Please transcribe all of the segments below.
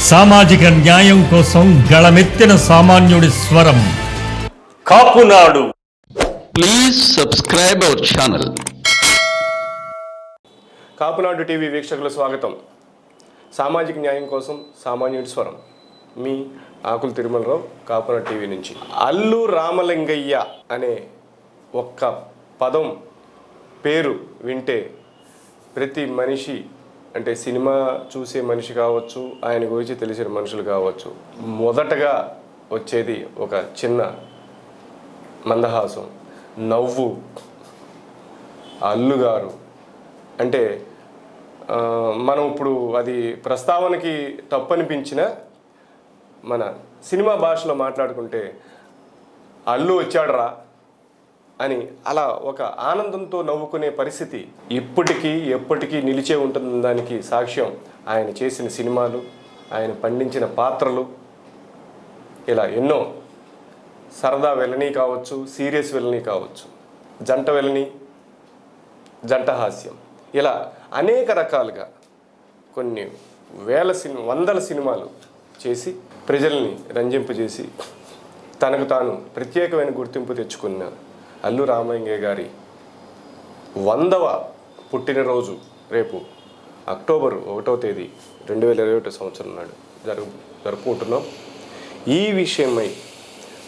సామాజిక న్యాయం కోసం గళమెత్తిన సామాన్యుడి స్వరం Kapunadu. Please subscribe our channel. Kapunadu TV వీక్షకుల స్వాగతం. సామాజిక న్యాయం కోసం సామాన్యుడి స్వరం. మీ ఆకుల తిరుమలరావు, కాపునాడు టీవీ నుంచి. అల్లు రామలింగయ్య అనే ఒక్క పదం పేరు వింటే ప్రతి మనిషి, అంటే సినిమా చూసే మనిషి కావచ్చు, ఆయన గురించి తెలిసిన మనుషులు కావచ్చు, మొదటగా వచ్చేది ఒక చిన్న మందహాసం, నవ్వు. అల్లుగారు అంటే మనం ఇప్పుడు అది ప్రస్తావనకి తప్పనిపించిన మన సినిమా భాషలో మాట్లాడుకుంటే అల్లు వచ్చాడరా అని అలా ఒక ఆనందంతో నవ్వుకునే పరిస్థితి ఎప్పటికీ నిలిచే ఉంటుంది. దానికి సాక్ష్యం ఆయన చేసిన సినిమాలు, ఆయన పండించిన పాత్రలు. ఇలా ఎన్నో సరదా వెళ్ళని కావచ్చు, సీరియస్ వెళ్ళని కావచ్చు, జంట వెళ్ళని, జంట హాస్యం, ఇలా అనేక రకాలుగా కొన్ని వందల సినిమాలు చేసి ప్రజల్ని రంజింపజేసి తనకు తాను ప్రత్యేకమైన గుర్తింపు తెచ్చుకున్న అల్లు రామలింగయ్య గారి 100వ పుట్టినరోజు రేపు అక్టోబర్ 1వ తేదీ 2021 సంవత్సరం నాడు జరుపుకుంటున్నాం. ఈ విషయమై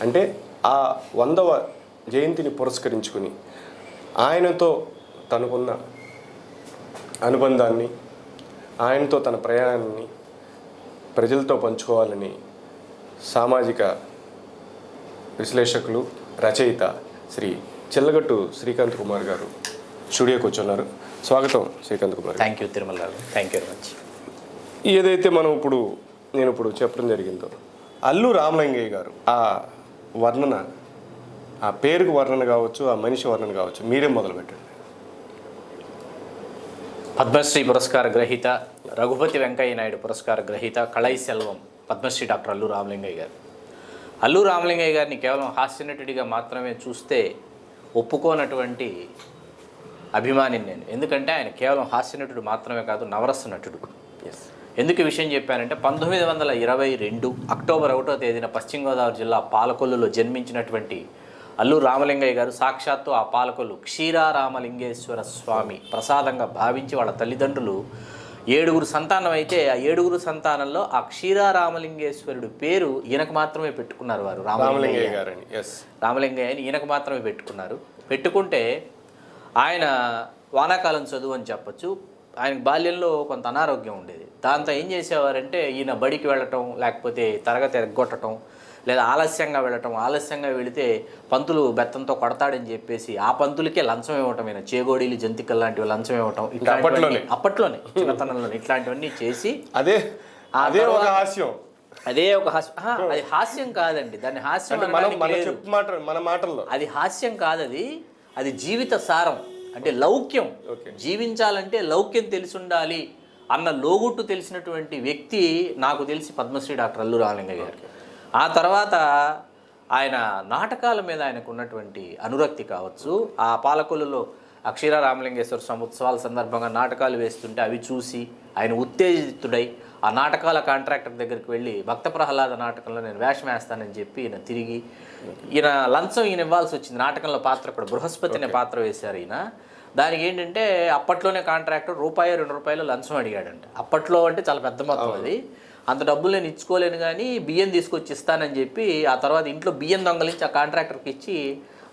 అంటే ఆ 100వ జయంతిని పురస్కరించుకుని ఆయనతో తనకున్న అనుబంధాన్ని, ఆయనతో తన ప్రయాణాన్ని ప్రజలతో పంచుకోవాలని సామాజిక విశ్లేషకులు, రచయిత శ్రీ చిల్లగట్టు శ్రీకాంత్ కుమార్ గారు స్టూడియోకి వచ్చున్నారు. స్వాగతం శ్రీకాంత్ కుమార్. థ్యాంక్ యూ తిరుమల గారు, థ్యాంక్ యూ వెరీ మచ్. ఏదైతే నేను ఇప్పుడు చెప్పడం జరిగిందో, అల్లు రామలింగయ్య గారు ఆ వర్ణన, ఆ పేరుకు వర్ణన కావచ్చు, ఆ మనిషి వర్ణన కావచ్చు, మీరే మొదలు పెట్టండి. పద్మశ్రీ పురస్కార గ్రహీత, రఘుపతి వెంకయ్య నాయుడు పురస్కార గ్రహీత, కళై సెల్వం పద్మశ్రీ డాక్టర్ అల్లు రామలింగయ్య గారు. అల్లు రామలింగయ్య గారిని కేవలం హాస్యనటుడిగా మాత్రమే చూస్తే ఒప్పుకోనటువంటి అభిమానిని నేను. ఎందుకంటే ఆయన కేవలం హాస్యనటుడు మాత్రమే కాదు, నవరస నటుడు. ఎందుకు ఈ విషయం చెప్పానంటే 1922 అక్టోబర్ 1వ తేదీన పశ్చిమ గోదావరి జిల్లా పాలకొల్లులో జన్మించినటువంటి అల్లు రామలింగయ్య గారు సాక్షాత్తు ఆ పాలకొల్లు క్షీరారామలింగేశ్వర స్వామి ప్రసాదంగా భావించి వాళ్ళ తల్లిదండ్రులు 7 సంతానం అయితే ఆ 7 సంతానంలో ఆ క్షీరారామలింగేశ్వరుడు పేరు ఈయనకు మాత్రమే పెట్టుకున్నారు. వారు రామలింగయ్య గారని, రామలింగయ్య అని ఈయనకు మాత్రమే పెట్టుకున్నారు. పెట్టుకుంటే ఆయన వానాకాలం చదువు అని చెప్పచ్చు. ఆయనకు బాల్యంలో కొంత అనారోగ్యం ఉండేది. దాంతో ఏం చేసేవారంటే ఈయన బడికి వెళ్ళటం, లేకపోతే తరగతి ఎగ్గొట్టడం, లేదా ఆలస్యంగా వెళ్ళటం. ఆలస్యంగా వెళితే పంతులు బెత్తంతో కొడతాడని చెప్పేసి ఆ పంతులకే లంచం ఇవ్వటం, ఈయన చేగోడీలు, జంతికలు లాంటివి లంచం ఇవ్వటం, అప్పట్లోనే చిన్నతనంలోనే ఇట్లాంటివన్నీ చేసి అదే ఒక హాస్యం. అది హాస్యం కాదండి, దాన్ని హాస్యం మన మాటల్లో అది హాస్యం కాదు, అది జీవిత సారం. అంటే లౌక్యం, జీవించాలంటే లౌక్యం తెలిసి ఉండాలి అన్న లోగుట్టు తెలిసినటువంటి వ్యక్తి నాకు తెలిసి పద్మశ్రీ డాక్టర్ అల్లు రామలింగయ్య గారు. ఆ తర్వాత ఆయన నాటకాల మీద ఆయనకు ఉన్నటువంటి అనురక్తి కావచ్చు, ఆ పాలకొల్లులో అక్షర రామలింగేశ్వర ఉత్సవాల సందర్భంగా నాటకాలు వేస్తుంటే అవి చూసి ఆయన ఉత్తేజితుడై ఆ నాటకాల కాంట్రాక్టర్ దగ్గరికి వెళ్ళి భక్త ప్రహ్లాద నాటకంలో నేను వేషం వేస్తానని చెప్పి ఈయన తిరిగి లంచం ఇవ్వాల్సి వచ్చింది. నాటకంలో పాత్ర కూడా బృహస్పతి అనే పాత్ర వేశారు ఈయన. దానికి ఏంటంటే అప్పట్లోనే కాంట్రాక్టర్ ₹1-2 లంచం అడిగాడంట. అప్పట్లో అంటే చాలా పెద్ద మొత్తం అది. అంత డబ్బులు నేను ఇచ్చుకోలేను కానీ బియ్యం తీసుకొచ్చి ఇస్తానని చెప్పి ఆ తర్వాత ఇంట్లో బియ్యం దొంగలించి ఆ కాంట్రాక్టర్కి ఇచ్చి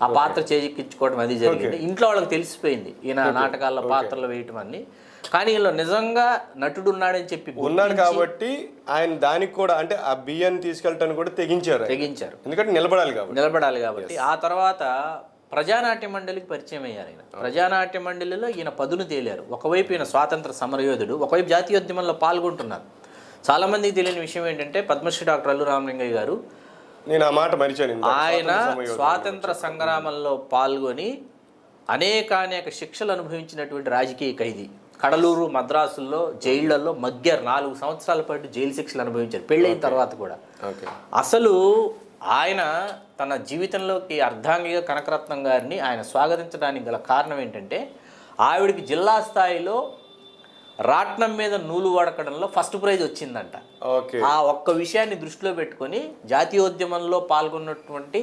ఆ పాత్ర చేజిక్కించుకోవడం అది జరిగింది. ఇంట్లో వాళ్ళకి తెలిసిపోయింది ఈయన నాటకాల్లో పాత్రలు వేయటం అన్ని. కానీ వీళ్ళు నిజంగా నటుడు ఉన్నాడని చెప్పి ఉన్నాడు కాబట్టి ఆయన దానికి కూడా, అంటే ఆ బియ్యాన్ని తీసుకెళ్ళటానికి కూడా తెగించారు. ఎందుకంటే నిలబడాలి కాబట్టి. ఆ తర్వాత ప్రజానాట్య మండలికి పరిచయం అయ్యారు ఆయన. ప్రజానాట్య మండలిలో ఈయన పదును తేలారు. ఒకవైపు ఈయన స్వాతంత్ర సమరయోధుడు, ఒకవైపు జాతీయోద్యమంలో పాల్గొంటున్నారు. చాలామందికి తెలియని విషయం ఏంటంటే పద్మశ్రీ డాక్టర్ అల్లు రామలింగయ్య గారు, నేను ఆ మాట మరిచాను, ఆయన స్వాతంత్ర సంగ్రామంలో పాల్గొని అనేక శిక్షలు అనుభవించినటువంటి రాజకీయ ఖైదీ. కడలూరు, మద్రాసుల్లో జైళ్లలో మగ్గారు. 4 సంవత్సరాల పాటు జైలు శిక్షలు అనుభవించారు పెళ్ళైన తర్వాత కూడా. అసలు ఆయన తన జీవితంలోకి అర్ధాంగిగా కనకరత్నం గారిని ఆయన స్వాగతించడానికి గల కారణం ఏంటంటే ఆవిడికి జిల్లా స్థాయిలో రాట్నం మీద నూలు వడకడంలో ఫస్ట్ ప్రైజ్ వచ్చిందంట. ఓకే. ఆ ఒక్క విషయాన్ని దృష్టిలో పెట్టుకొని జాతీయోద్యమంలో పాల్గొన్నటువంటి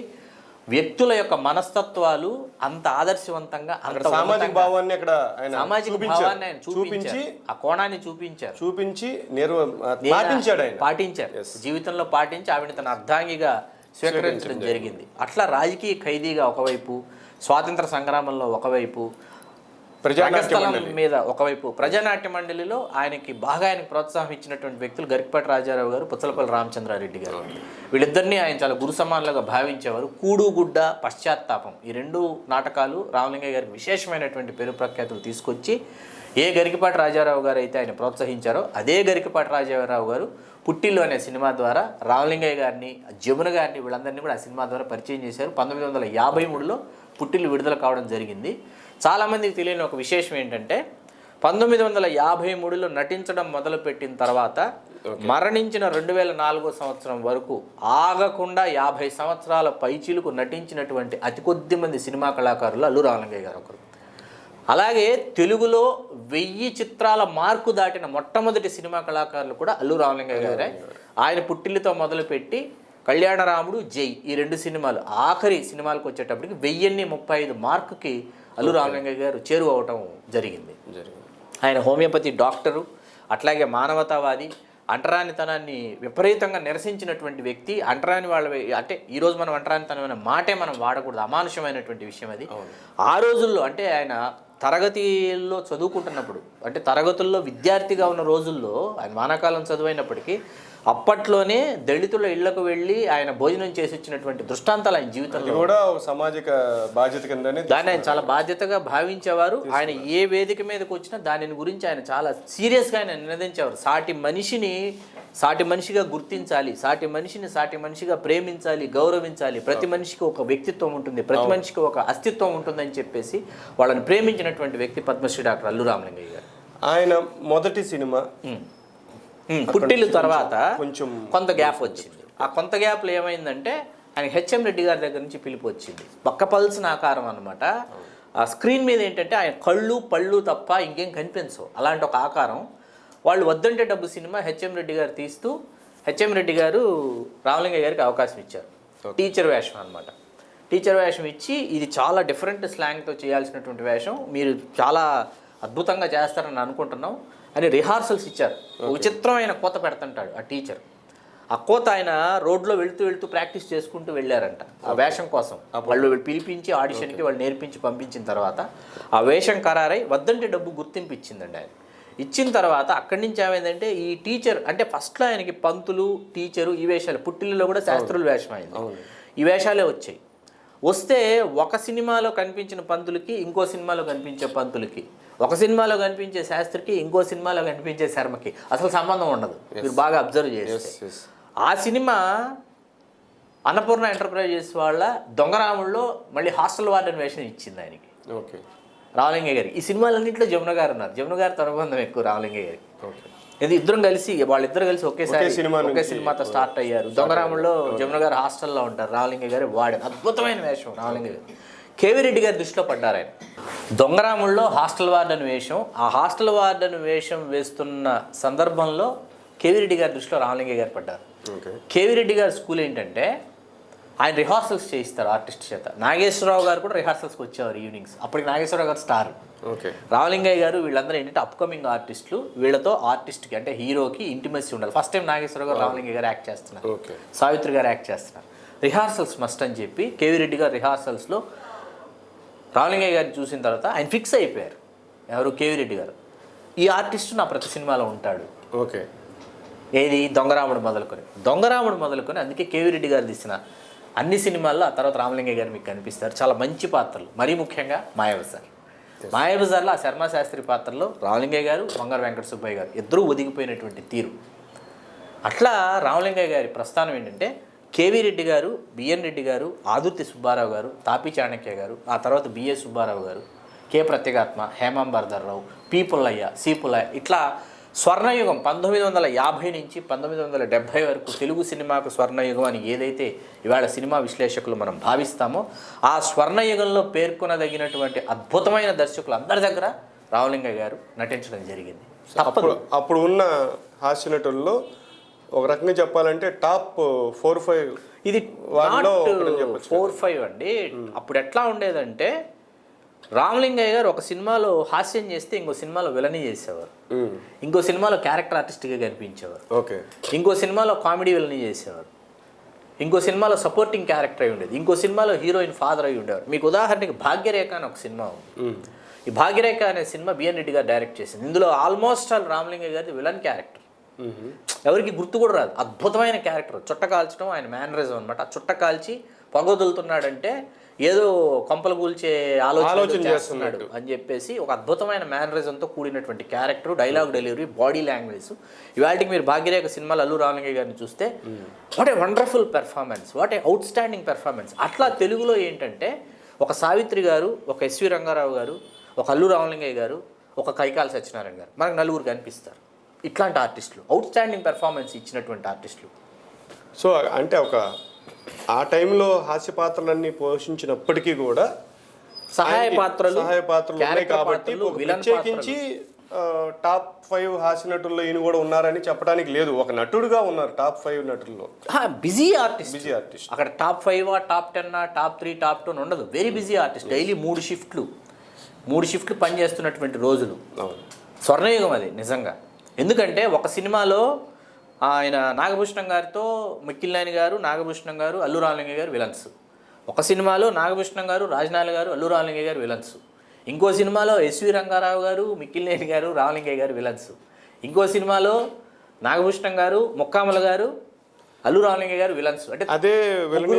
వ్యక్తుల యొక్క మనస్తత్వాలు అంత ఆదర్శవంతంగా, అంత సామాజిక భావాన్ని అక్కడ ఆయన సామాజిక భావాన్ని ఆయన చూపించి ఆ కోణాన్ని చూపించి పాటించారు జీవితంలో పాటించి ఆవిడ తన అర్ధాంగిగా స్వీకరించడం జరిగింది. అట్లా రాజకీయ ఖైదీగా ఒకవైపు, స్వాతంత్ర సంగ్రామంలో ఒకవైపు, రంగస్థలం మీద ఒకవైపు, ప్రజానాట్య మండలిలో ఆయనకి ప్రోత్సాహం ఇచ్చినటువంటి వ్యక్తులు గరికపాటి రాజారావు గారు, పుచ్చలపల్లి రామచంద్రారెడ్డి గారు. వీళ్ళిద్దరినీ ఆయన చాలా గురు సమానులుగా భావించేవారు. కూడు గుడ్డ పశ్చాత్తాపం ఈ 2 నాటకాలు రామలింగయ్య గారికి విశేషమైనటువంటి పేరు ప్రఖ్యాతులు తీసుకొచ్చి ఏ గరికపాటి రాజారావు గారు అయితే ఆయన ప్రోత్సహించారో అదే గరికపాటి రాజారావు గారు పుట్టిల్లు అనే సినిమా ద్వారా రామలింగయ్య గారిని, జమున గారిని, వీళ్ళందరినీ కూడా ఆ సినిమా ద్వారా పరిచయం చేశారు. 1953లో పుట్టిల్లు విడుదల కావడం జరిగింది. చాలామందికి తెలియని ఒక విశేషం ఏంటంటే 1953లో నటించడం మొదలుపెట్టిన తర్వాత మరణించిన 2004 సంవత్సరం వరకు ఆగకుండా 50 సంవత్సరాల పైచీలకు నటించినటువంటి అతి కొద్ది మంది సినిమా కళాకారులు అల్లు రామలింగయ్య గారు ఒకరు. అలాగే తెలుగులో 1000 చిత్రాల మార్కు దాటిన మొట్టమొదటి సినిమా కళాకారులు కూడా అల్లు రామలింగయ్య గారే. ఆయన పుట్టిల్లుతో మొదలుపెట్టి కళ్యాణరాముడు, జై ఈ 2 సినిమాలు ఆఖరి సినిమాలకు వచ్చేటప్పటికి 1035 మార్కుకి అల్లు రామలింగయ్య గారు చేరువవటం జరిగింది. ఆయన హోమియోపతి డాక్టరు, అట్లాగే మానవతావాది, అంటరానితనాన్ని విపరీతంగా నిరసించినటువంటి వ్యక్తి. అంటరాని వాళ్ళ అంటే ఈరోజు మనం అంటరానితనమైన మాటే మనం వాడకూడదు, అమానుషమైనటువంటి విషయం అది. ఆ రోజుల్లో అంటే ఆయన తరగతిలో చదువుకుంటున్నప్పుడు, అంటే తరగతుల్లో విద్యార్థిగా ఉన్న రోజుల్లో, ఆయన వానాకాలం చదువైనప్పటికీ అప్పట్లోనే దళితుల ఇళ్లకు వెళ్ళి ఆయన భోజనం చేసి వచ్చినటువంటి దృష్టాంతాలు ఆయన జీవితంలో కూడా సామాజిక బాధ్యత కిందనే దాన్ని ఆయన చాలా బాధ్యతగా భావించేవారు. ఆయన ఏ వేదిక మీదకి వచ్చినా దానిని గురించి ఆయన చాలా సీరియస్గా ఆయన నినదించేవారు. సాటి మనిషిగా గుర్తించాలి, సాటి మనిషిగా ప్రేమించాలి, గౌరవించాలి, ప్రతి మనిషికి ఒక వ్యక్తిత్వం ఉంటుంది, ప్రతి మనిషికి ఒక అస్తిత్వం ఉంటుందని చెప్పేసి వాళ్ళని ప్రేమించినటువంటి వ్యక్తి పద్మశ్రీ డాక్టర్ అల్లు రామలింగయ్య గారు. ఆయన మొదటి సినిమా పుట్టిల్లు తర్వాత కొంత గ్యాప్ వచ్చింది. ఆ కొంత గ్యాప్లో ఏమైందంటే ఆయన హెచ్ఎం రెడ్డి గారి దగ్గర నుంచి పిలుపు వచ్చింది. బక్కపల్సిన ఆకారం అనమాట. ఆ స్క్రీన్ మీద ఏంటంటే ఆయన కళ్ళు పళ్ళు తప్ప ఇంకేం కనిపించవు, అలాంటి ఒక ఆకారం. వాళ్ళు వద్దంటే డబ్బు సినిమా హెచ్ఎం రెడ్డి గారు తీస్తూ హెచ్ఎం రెడ్డి గారు రామలింగయ్య గారికి అవకాశం ఇచ్చారు. టీచర్ వేషం అనమాట. టీచర్ వేషం ఇచ్చి ఇది చాలా డిఫరెంట్ స్లాంగ్తో చేయాల్సినటువంటి వేషం, మీరు చాలా అద్భుతంగా చేస్తారని అనుకుంటున్నాం అని రిహార్సల్స్ ఇచ్చారు. విచిత్రమైన కోత పెడుతుంటాడు ఆ టీచర్. ఆ కోత ఆయన రోడ్లో వెళ్తూ ప్రాక్టీస్ చేసుకుంటూ వెళ్ళారంట ఆ వేషం కోసం. వాళ్ళు పిలిపించి ఆడిషన్కి వాళ్ళు నేర్పించి పంపించిన తర్వాత ఆ వేషం ఖరారై వద్దంటే డబ్బు గుర్తింపు ఇచ్చిందండి ఆయన. ఇచ్చిన తర్వాత అక్కడి నుంచి ఏమైందంటే ఈ టీచర్ అంటే ఫస్ట్లో ఆయనకి పంతులు, టీచరు ఈ వేషాలు, పుట్టిల్లులో కూడా శాస్త్రుల వేషం అయింది, ఈ వేషాలే వచ్చాయి. వస్తే ఒక సినిమాలో కనిపించిన పంతులకి ఇంకో సినిమాలో కనిపించే పంతులకి, ఒక సినిమాలో కనిపించే శాస్త్రికి ఇంకో సినిమాలో కనిపించే శర్మకి అసలు సంబంధం ఉండదు. మీరు బాగా అబ్జర్వ్ చేస్తే ఆ సినిమా అన్నపూర్ణ ఎంటర్ప్రైజెస్ వాళ్ళ దొంగరాముల్లో మళ్ళీ హాస్టల్ వార్డెన్ వేషం ఇచ్చింది ఆయనకి, రామలింగయ్య గారికి. ఈ సినిమాలన్నింటిలో జమున గారు ఉన్నారు. జమున గారితో అనుబంధం ఎక్కువ రామలింగయ్య గారికి. ఇది వాళ్ళిద్దరు కలిసి ఒకే సినిమాతో స్టార్ట్ అయ్యారు. దొంగరాముల్లో జమున గారు హాస్టల్లో ఉంటారు, రామలింగయ్య గారు వార్డెన్. అద్భుతమైన వేషం రామలింగయ్య గారు. కేవీ రెడ్డి గారి దృష్టిలో పడ్డారు ఆయన. దొంగరాముల్లో హాస్టల్ వార్డెన్ వేషం, ఆ హాస్టల్ వార్డెన్ వేషం వేస్తున్న సందర్భంలో కేవీ రెడ్డి గారి దృష్టిలో రామలింగయ్య గారు పడ్డారు. కేవీ రెడ్డి గారి స్కూల్ ఏంటంటే ఆయన రిహార్సల్స్ చేయిస్తారు ఆర్టిస్ట్ చేత. నాగేశ్వరరావు గారు కూడా రిహార్సల్స్కి వచ్చేవారు ఈవినింగ్స్. అప్పటికి నాగేశ్వరరావు గారు స్టార్, రామలింగయ్య గారు వీళ్ళందరూ ఏంటంటే అప్కమింగ్ ఆర్టిస్టులు. వీళ్ళతో ఆర్టిస్ట్కి అంటే హీరోకి ఇంటిమసీ ఉండాలి. ఫస్ట్ టైం నాగేశ్వరరావు గారు రామలింగయ్య గారు యాక్ట్ చేస్తున్నారు, సావిత్రి గారు యాక్ట్ చేస్తున్నారు. రిహార్సల్స్ మస్ట్ అని చెప్పి కేవీ రెడ్డి గారు రిహార్సల్స్లో రామలింగయ్య గారిని చూసిన తర్వాత ఆయన ఫిక్స్ అయిపోయారు. ఎవరు? కేవీ రెడ్డి గారు. ఈ ఆర్టిస్ట్ నా ప్రతి సినిమాలో ఉంటాడు. ఏది? దొంగరాముడు మొదలుకొని అందుకే కేవీ రెడ్డి గారు తీసిన అన్ని సినిమాల్లో ఆ తర్వాత రామలింగయ్య గారు మీకు కనిపిస్తారు. చాలా మంచి పాత్రలు, మరీ ముఖ్యంగా మాయాబజార్లో ఆ శర్మ శాస్త్రి పాత్రలో రామలింగయ్య గారు, బంగారు వెంకట సుబ్బయ్య గారు ఇద్దరూ ఒదిగిపోయినటువంటి తీరు. అట్లా రామలింగయ్య గారి ప్రస్థానం ఏంటంటే కేవీ రెడ్డి గారు, బిఎన్ రెడ్డి గారు, ఆదుర్తి సుబ్బారావు గారు, తాపి చాణక్య గారు, ఆ తర్వాత బిఏ సుబ్బారావు గారు, K Pratyagatma, Hemambaradhararao, P Pullaiah, C Pullaiah, ఇట్లా స్వర్ణయుగం 1950 నుంచి 1970 వరకు తెలుగు సినిమాకు స్వర్ణయుగం అని ఏదైతే ఇవాళ సినిమా విశ్లేషకులు మనం భావిస్తామో ఆ స్వర్ణయుగంలో పేర్కొనదగినటువంటి అద్భుతమైన దర్శకులు అందరి దగ్గర రామలింగయ్య గారు నటించడం జరిగింది. అప్పుడు అప్పుడు ఉన్న హాస్య నటుల్లో ఒక రకంగా చెప్పాలంటే టాప్ 4-5 ఇది వాళ్ళలో ఒకటని చెప్పొచ్చు. 4-5 అండి. అప్పుడు ఎట్లా ఉండేదంటే రామలింగయ్య గారు ఒక సినిమాలో హాస్యం చేస్తే ఇంకో సినిమాలో విలని చేసేవారు, ఇంకో సినిమాలో క్యారెక్టర్ ఆర్టిస్ట్గా కనిపించేవారు, ఓకే, ఇంకో సినిమాలో కామెడీ విలని చేసేవారు, ఇంకో సినిమాలో సపోర్టింగ్ క్యారెక్టర్ అయి ఉండేది, ఇంకో సినిమాలో హీరోయిన్ ఫాదర్ అయి ఉండేవారు. మీకు ఉదాహరణకి భాగ్యరేఖ అని ఒక సినిమా ఉంది. ఈ భాగ్యరేఖ అనే సినిమా బిఎన్ రెడ్డి గారు డైరెక్ట్ చేసింది. ఇందులో ఆల్మోస్ట్ ఆల్ రామలింగయ్య గారి విలన్ క్యారెక్టర్ ఎవరికి గుర్తు కూడా రాదు. అద్భుతమైన క్యారెక్టర్. చుట్ట కాల్చడం ఆయన మేనరిజం అనమాట. ఆ చుట్ట కాల్చి పొగొదులుతున్నాడంటే ఏదో కొంపలు కూల్చే ఆలోచన చేస్తున్నాడు అని చెప్పేసి ఒక అద్భుతమైన మేనరిజంతో కూడినటువంటి character, dialogue delivery, body language. ఇవాళకి మీరు భాగ్యరేఖ సినిమాలో అల్లు రామలింగయ్య గారిని చూస్తే what a wonderful performance, what a out standing performance. అట్లా తెలుగులో ఏంటంటే ఒక సావిత్రి గారు, ఒక ఎస్వి రంగారావు గారు, ఒక అల్లు రామలింగయ్య గారు, ఒక కైకాల సత్యనారాయణ గారు మనకు నలుగురు కనిపిస్తారు. ఇట్లాంటి ఆర్టిస్టులు, అవుట్ స్టాండింగ్ పెర్ఫార్మెన్స్ ఇచ్చినటువంటి ఆర్టిస్టులు. సో అంటే ఒక ఆ టైంలో హాస్య పాత్రలన్నీ పోషించినప్పటికీ కూడా సహాయ పాత్రలు ఉన్నాయి కాబట్టి ప్రత్యేకించి టాప్ 5 హాస్య నటుల్లో ఈయన కూడా ఉన్నారని చెప్పడానికి లేదు. ఒక నటుడుగా ఉన్నారు టాప్ 5 నటుల్లో. Busy artist. అక్కడ టాప్ 5, టాప్ 10, టాప్ 3, టాప్ 2 ఉండదు. Very busy artist. డైలీ 3 షిఫ్ట్లు పనిచేస్తున్నటువంటి రోజులు. స్వర్ణయుగం అది నిజంగా. ఎందుకంటే ఒక సినిమాలో ఆయన నాగభూషణం గారితో మిక్కిలినేని గారు, నాగభూషణం గారు, అల్లు రామలింగయ్య గారు విలన్స్. ఒక సినిమాలో నాగభూషణం గారు, రాజనాల గారు, అల్లు రామలింగయ్య గారు విలన్స్. ఇంకో సినిమాలో ఎస్వి రంగారావు గారు, మిక్కిలినేని గారు, రామలింగయ్య గారు విలన్స్. ఇంకో సినిమాలో నాగభూషణం గారు, ముక్కామల గారు, అల్లు రామలింగయ్య గారు విలన్స్. అంటే అదే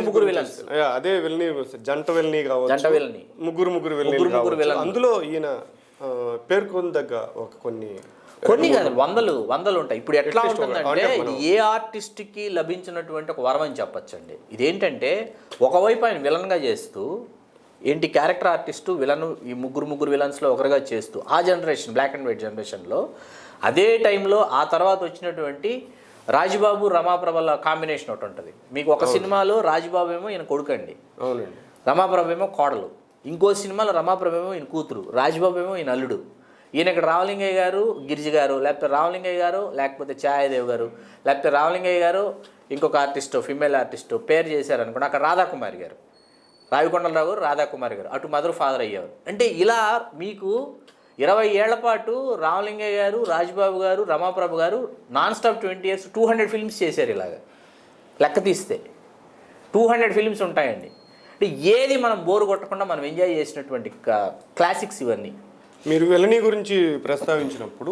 ముగ్గురు విలన్స్. అదే విలని జంట విలని కావచ్చు, ముగ్గురు విలని. అందులో ఈయన పేర్కొనదగ్గ ఒక కొన్ని కాదు, వందలు ఉంటాయి. ఇప్పుడు ఎట్లా ఉంటుందంటే ఇది ఏ ఆర్టిస్ట్కి లభించినటువంటి ఒక వరం అని చెప్పచ్చండి. ఇదేంటంటే ఒకవైపు ఆయన విలన్గా చేస్తూ ఏంటి క్యారెక్టర్ ఆర్టిస్టు విలను ఈ ముగ్గురు విలన్స్లో ఒకరుగా చేస్తూ ఆ జనరేషన్ బ్లాక్ అండ్ వైట్ జనరేషన్లో అదే టైంలో ఆ తర్వాత వచ్చినటువంటి రాజబాబు రమాప్రభల కాంబినేషన్ ఒకటి ఉంటుంది. మీకు ఒక సినిమాలో రాజబాబు ఏమో ఈయన కొడుకండి, అవునండి, రమాప్రభ ఏమో కోడలు. ఇంకో సినిమాలో రమాప్రభ ఏమో ఈయన కూతురు, రాజబాబు ఏమో ఈయన అల్లుడు. ఈయన ఇక్కడ రామలింగయ్య గారు గిరిజి గారు, లేకపోతే రామలింగయ్య గారు, లేకపోతే ఛాయాదేవ్ గారు, లేకపోతే రామలింగయ్య గారు ఇంకొక ఆర్టిస్టు ఫిమేల్ ఆర్టిస్టు పేరు చేశారనుకోండి. అక్కడ రాధాకుమారి గారు, రావికొండలరావు గారు, రాధాకుమారి గారు అటు మదర్ ఫాదర్ అయ్యేవారు. అంటే ఇలా మీకు 20 ఏళ్ల పాటు రామలింగయ్య గారు, రాజ్బాబు గారు, రమాప్రభ గారు నాన్ స్టాప్ 20 years 200 ఫిల్మ్స్ చేశారు. ఇలాగా లెక్క తీస్తే 200 ఫిల్మ్స్ ఉంటాయండి. అంటే ఏది మనం బోరు కొట్టకుండా మనం ఎంజాయ్ చేసినటువంటి క్లాసిక్స్ ఇవన్నీ. మీరు విలని గురించి ప్రస్తావించినప్పుడు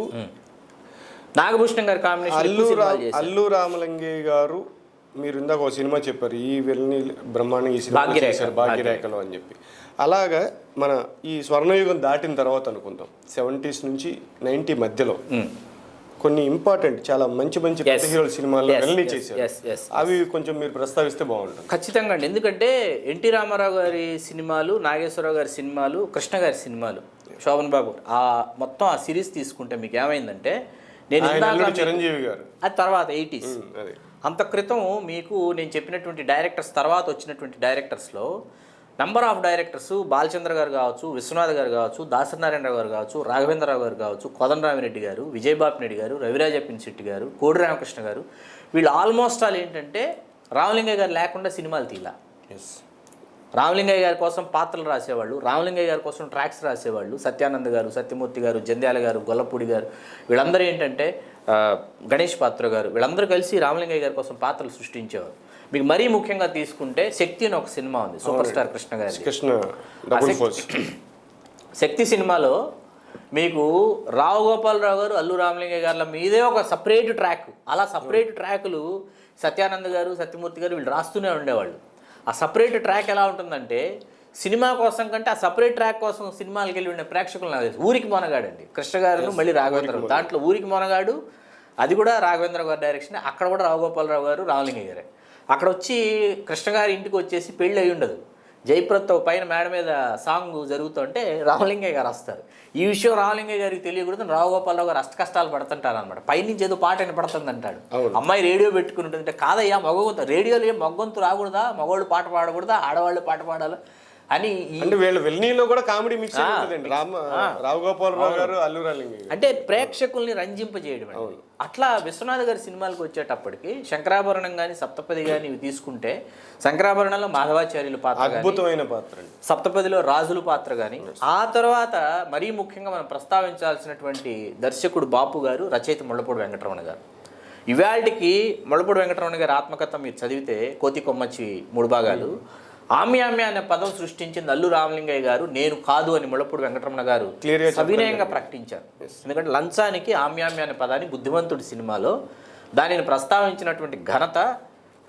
నాగభూషణం గారి కాంబినేషన్ అల్లు రామలింగయ్య గారు మీరు ఇందాక ఒక సినిమా చెప్పారు, ఈ విలని బ్రహ్మాండంగా ఈ సినిమా చేశారు భాగ్యరేఖలో అని చెప్పి. అలాగా మన ఈ స్వర్ణయుగం దాటిన తర్వాత అనుకుందాం 70s నుంచి 90 మధ్యలో కొన్ని ఇంపార్టెంట్ చాలా మంచి పెద్ద హీరోల సినిమాల్లో విలని చేశారు. అవి కొంచెం మీరు ప్రస్తావిస్తే బాగుంటుంది. ఖచ్చితంగా అండి. ఎందుకంటే ఎన్టీ రామారావు గారి సినిమాలు, నాగేశ్వరరావు గారి సినిమాలు, కృష్ణ గారి సినిమాలు, శోభన్ బాబు ఆ మొత్తం ఆ సిరీస్ తీసుకుంటే మీకు ఏమైందంటే చిరంజీవి గారు అది తర్వాత 80s అంత క్రితం మీకు నేను చెప్పినటువంటి డైరెక్టర్స్ తర్వాత వచ్చినటువంటి డైరెక్టర్స్లో నంబర్ ఆఫ్ డైరెక్టర్స్ బాలచంద్ర గారు కావచ్చు, విశ్వనాథ్ గారు కావచ్చు, దాసనారాయణరావు గారు కావచ్చు, రాఘవేంద్రరావు గారు కావచ్చు, కోదండరామిరెడ్డి గారు, విజయబాపిరెడ్డి గారు, రవిరాజ పిన్శెట్టి గారు, కోడి రామకృష్ణ గారు, వీళ్ళు ఆల్మోస్ట్ ఆల్ ఏంటంటే రామలింగయ్య గారు లేకుండా సినిమాలు తీలా. రామలింగయ్య గారి కోసం పాత్రలు రాసేవాళ్ళు, రామలింగయ్య గారి కోసం ట్రాక్స్ రాసేవాళ్ళు. సత్యానంద్ గారు, సత్యమూర్తి గారు, జంధ్యాల గారు, గొల్లపూడి గారు, వీళ్ళందరూ ఏంటంటే గణేష్ పాత్ర గారు, వీళ్ళందరూ కలిసి రామలింగయ్య గారి కోసం పాత్రలు సృష్టించేవారు. మీకు మరీ ముఖ్యంగా తీసుకుంటే శక్తి అని ఒక సినిమా ఉంది, సూపర్ స్టార్ కృష్ణ గారి. శక్తి సినిమాలో మీకు రావు గోపాలరావు గారు, అల్లు రామలింగయ్య గారి మీదే ఒక సపరేట్ ట్రాక్. అలా సపరేట్ ట్రాకులు సత్యానంద్ గారు, సత్యమూర్తి గారు వీళ్ళు రాస్తూనే ఉండేవాళ్ళు. ఆ సపరేట్ ట్రాక్ ఎలా ఉంటుందంటే సినిమా కోసం కంటే ఆ సపరేట్ ట్రాక్ కోసం సినిమాలకు వెళ్ళి ఉండే ప్రేక్షకులు నాకు తెలుసు. ఊరికి మొనగాడండి కృష్ణ గారు, మళ్ళీ రాఘవేంద్రరావు. దాంట్లో ఊరికి మొనగాడు అది కూడా రాఘవేంద్రరావు గారి డైరెక్షన్. అక్కడ కూడా రావు గోపాలరావు గారు, రామలింగయ్య గారే. అక్కడ వచ్చి కృష్ణ గారి ఇంటికి వచ్చేసి పెళ్ళి అయి ఉండదు. జయప్రదతో పైన మేడ మీద సాంగ్ జరుగుతుంటే రామలింగయ్య గారు వస్తారు. ఈ విషయం రామలింగయ్య గారికి తెలియకూడదు. రావు గోపాలరావు గారు అష్ట కష్టాలు పడుతుంటారు అనమాట. పైనుంచి ఏదో పాట వినపడుతుంది అంటాడు. అమ్మాయి రేడియో పెట్టుకుని ఉంటుంది. కాదయ్యా మగగొంతు రేడియోలో ఏం మగ్గొంతు రాకూడదా, మగవాళ్ళు పాట పాడకూడదా, ఆడవాళ్ళు పాట పాడాలి. అని అంటే వీళ్ళ వెల్నీలో కూడా కామెడీ మిక్స్ ఉంటుందండి. రావు గోపాలరావు గారు, అల్లు రామలింగయ్య అంటే ప్రేక్షకుల్ని రంజింపజేయడం. అట్లా విశ్వనాథ్ గారి సినిమాలకు వచ్చేటప్పటికి శంకరాభరణం కానీ సప్తపది కానీ ఇవి తీసుకుంటే శంకరాభరణంలో మాధవాచార్యుల పాత్ర, అద్భుతమైన పాత్ర అండి. సప్తపదిలో రాజుల పాత్ర కానీ, ఆ తర్వాత మరీ ముఖ్యంగా మనం ప్రస్తావించాల్సినటువంటి దర్శకుడు బాపు గారు, రచయిత ముళ్ళపూడి వెంకటరమణ గారు. ఇవాళకి ముళ్ళపూడి వెంకటరమణ గారి ఆత్మకథ మీరు చదివితే కోతి కొమ్మచ్చి 3 భాగాలు. ఆమ్యామ్య అనే పదం సృష్టించింది అల్లు రామలింగయ్య గారు, నేను కాదు అని ముళ్ళపూడి వెంకటరమణ గారు సవినయంగా ప్రకటించారు. ఎందుకంటే లంచానికి ఆమ్యామ్య అనే పదాన్ని బుద్ధిమంతుడి సినిమాలో దానిని ప్రస్తావించినటువంటి ఘనత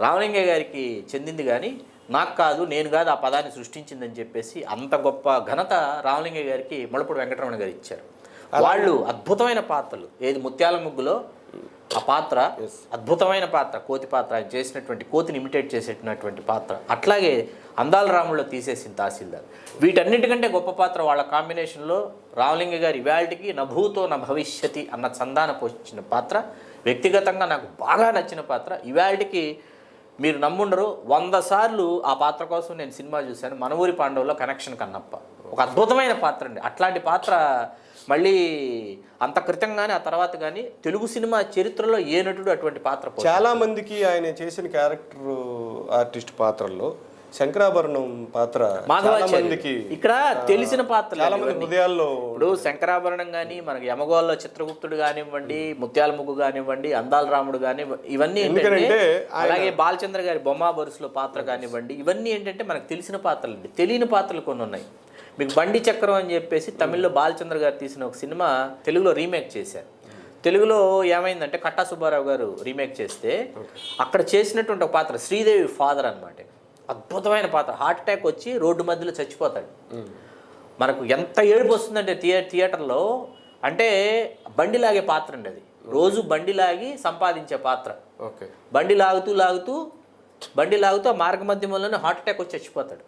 రామలింగయ్య గారికి చెందింది, కానీ నాకు కాదు, నేను కాదు ఆ పదాన్ని సృష్టించిందని చెప్పేసి అంత గొప్ప ఘనత రామలింగయ్య గారికి ముళ్ళపూడి వెంకటరమణ గారు ఇచ్చారు. వాళ్ళు అద్భుతమైన పాత్రలు, ఏది ముత్యాల ముగ్గులో ఆ పాత్ర అద్భుతమైన పాత్ర, కోతి పాత్ర, ఆయన చేసినటువంటి కోతిని ఇమిటేట్ చేసేటటువంటి పాత్ర, అట్లాగే అందాల రాముల్లో తీసేసింది తహసీల్దార్. వీటన్నిటికంటే గొప్ప పాత్ర వాళ్ళ కాంబినేషన్లో రామలింగ గారు ఇవాళకి నభూతో న భవిష్యతి అన్న చందాన పోషించిన పాత్ర, వ్యక్తిగతంగా నాకు బాగా నచ్చిన పాత్ర. ఇవాళకి మీరు నమ్ముండరు, 100 సార్లు ఆ పాత్ర కోసం నేను సినిమా చూశాను. మన ఊరి పాండవులో కనెక్షన్ కన్నప్ప ఒక అద్భుతమైన పాత్ర అండి. అట్లాంటి పాత్ర మళ్ళీ అంత క్రితం కానీ ఆ తర్వాత కానీ తెలుగు సినిమా చరిత్రలో ఏ నటుడు అటువంటి పాత్ర చాలా మందికి ఆయన చేసిన క్యారెక్టర్ ఆర్టిస్ట్ పాత్రల్లో శంకరాభరణం పాత్ర మాధవాచార్యులకి ఇక్కడ తెలిసిన పాత్ర చాలా మంది హృదయాల్లో. ఇప్పుడు శంకరాభరణం కానీ మనకి యమగోల్లో చిత్రగుప్తుడు కానివ్వండి, ముత్యాల ముగ్గు కానివ్వండి, అందాల రాముడు కానివ్వండి, ఇవన్నీ ఏంటంటే అలాగే బాలచంద్ర గారి బొమ్మ బరుసులో పాత్ర కానివ్వండి, ఇవన్నీ ఏంటంటే మనకు తెలిసిన పాత్రలు అండి. తెలియని పాత్రలు కొన్ని ఉన్నాయి. మీకు బండి చక్రం అని చెప్పేసి తమిళ్లో బాలచంద్ర గారు తీసిన ఒక సినిమా తెలుగులో రీమేక్ చేశారు. తెలుగులో ఏమైందంటే కట్టా సుబ్బారావు గారు రీమేక్ చేస్తే అక్కడ చేసినటువంటి ఒక పాత్ర శ్రీదేవి ఫాదర్ అనమాట. అద్భుతమైన పాత్ర. హార్ట్ అటాక్ వచ్చి రోడ్డు మధ్యలో చచ్చిపోతాడు. మనకు ఎంత ఏడుపు వస్తుందంటే థియేటర్లో, అంటే బండి లాగే పాత్ర అండి అది. రోజు బండి లాగి సంపాదించే పాత్ర. బండి లాగుతూ ఆ మార్గ మధ్యమంలోనే హార్ట్ అటాక్ వచ్చి చచ్చిపోతాడు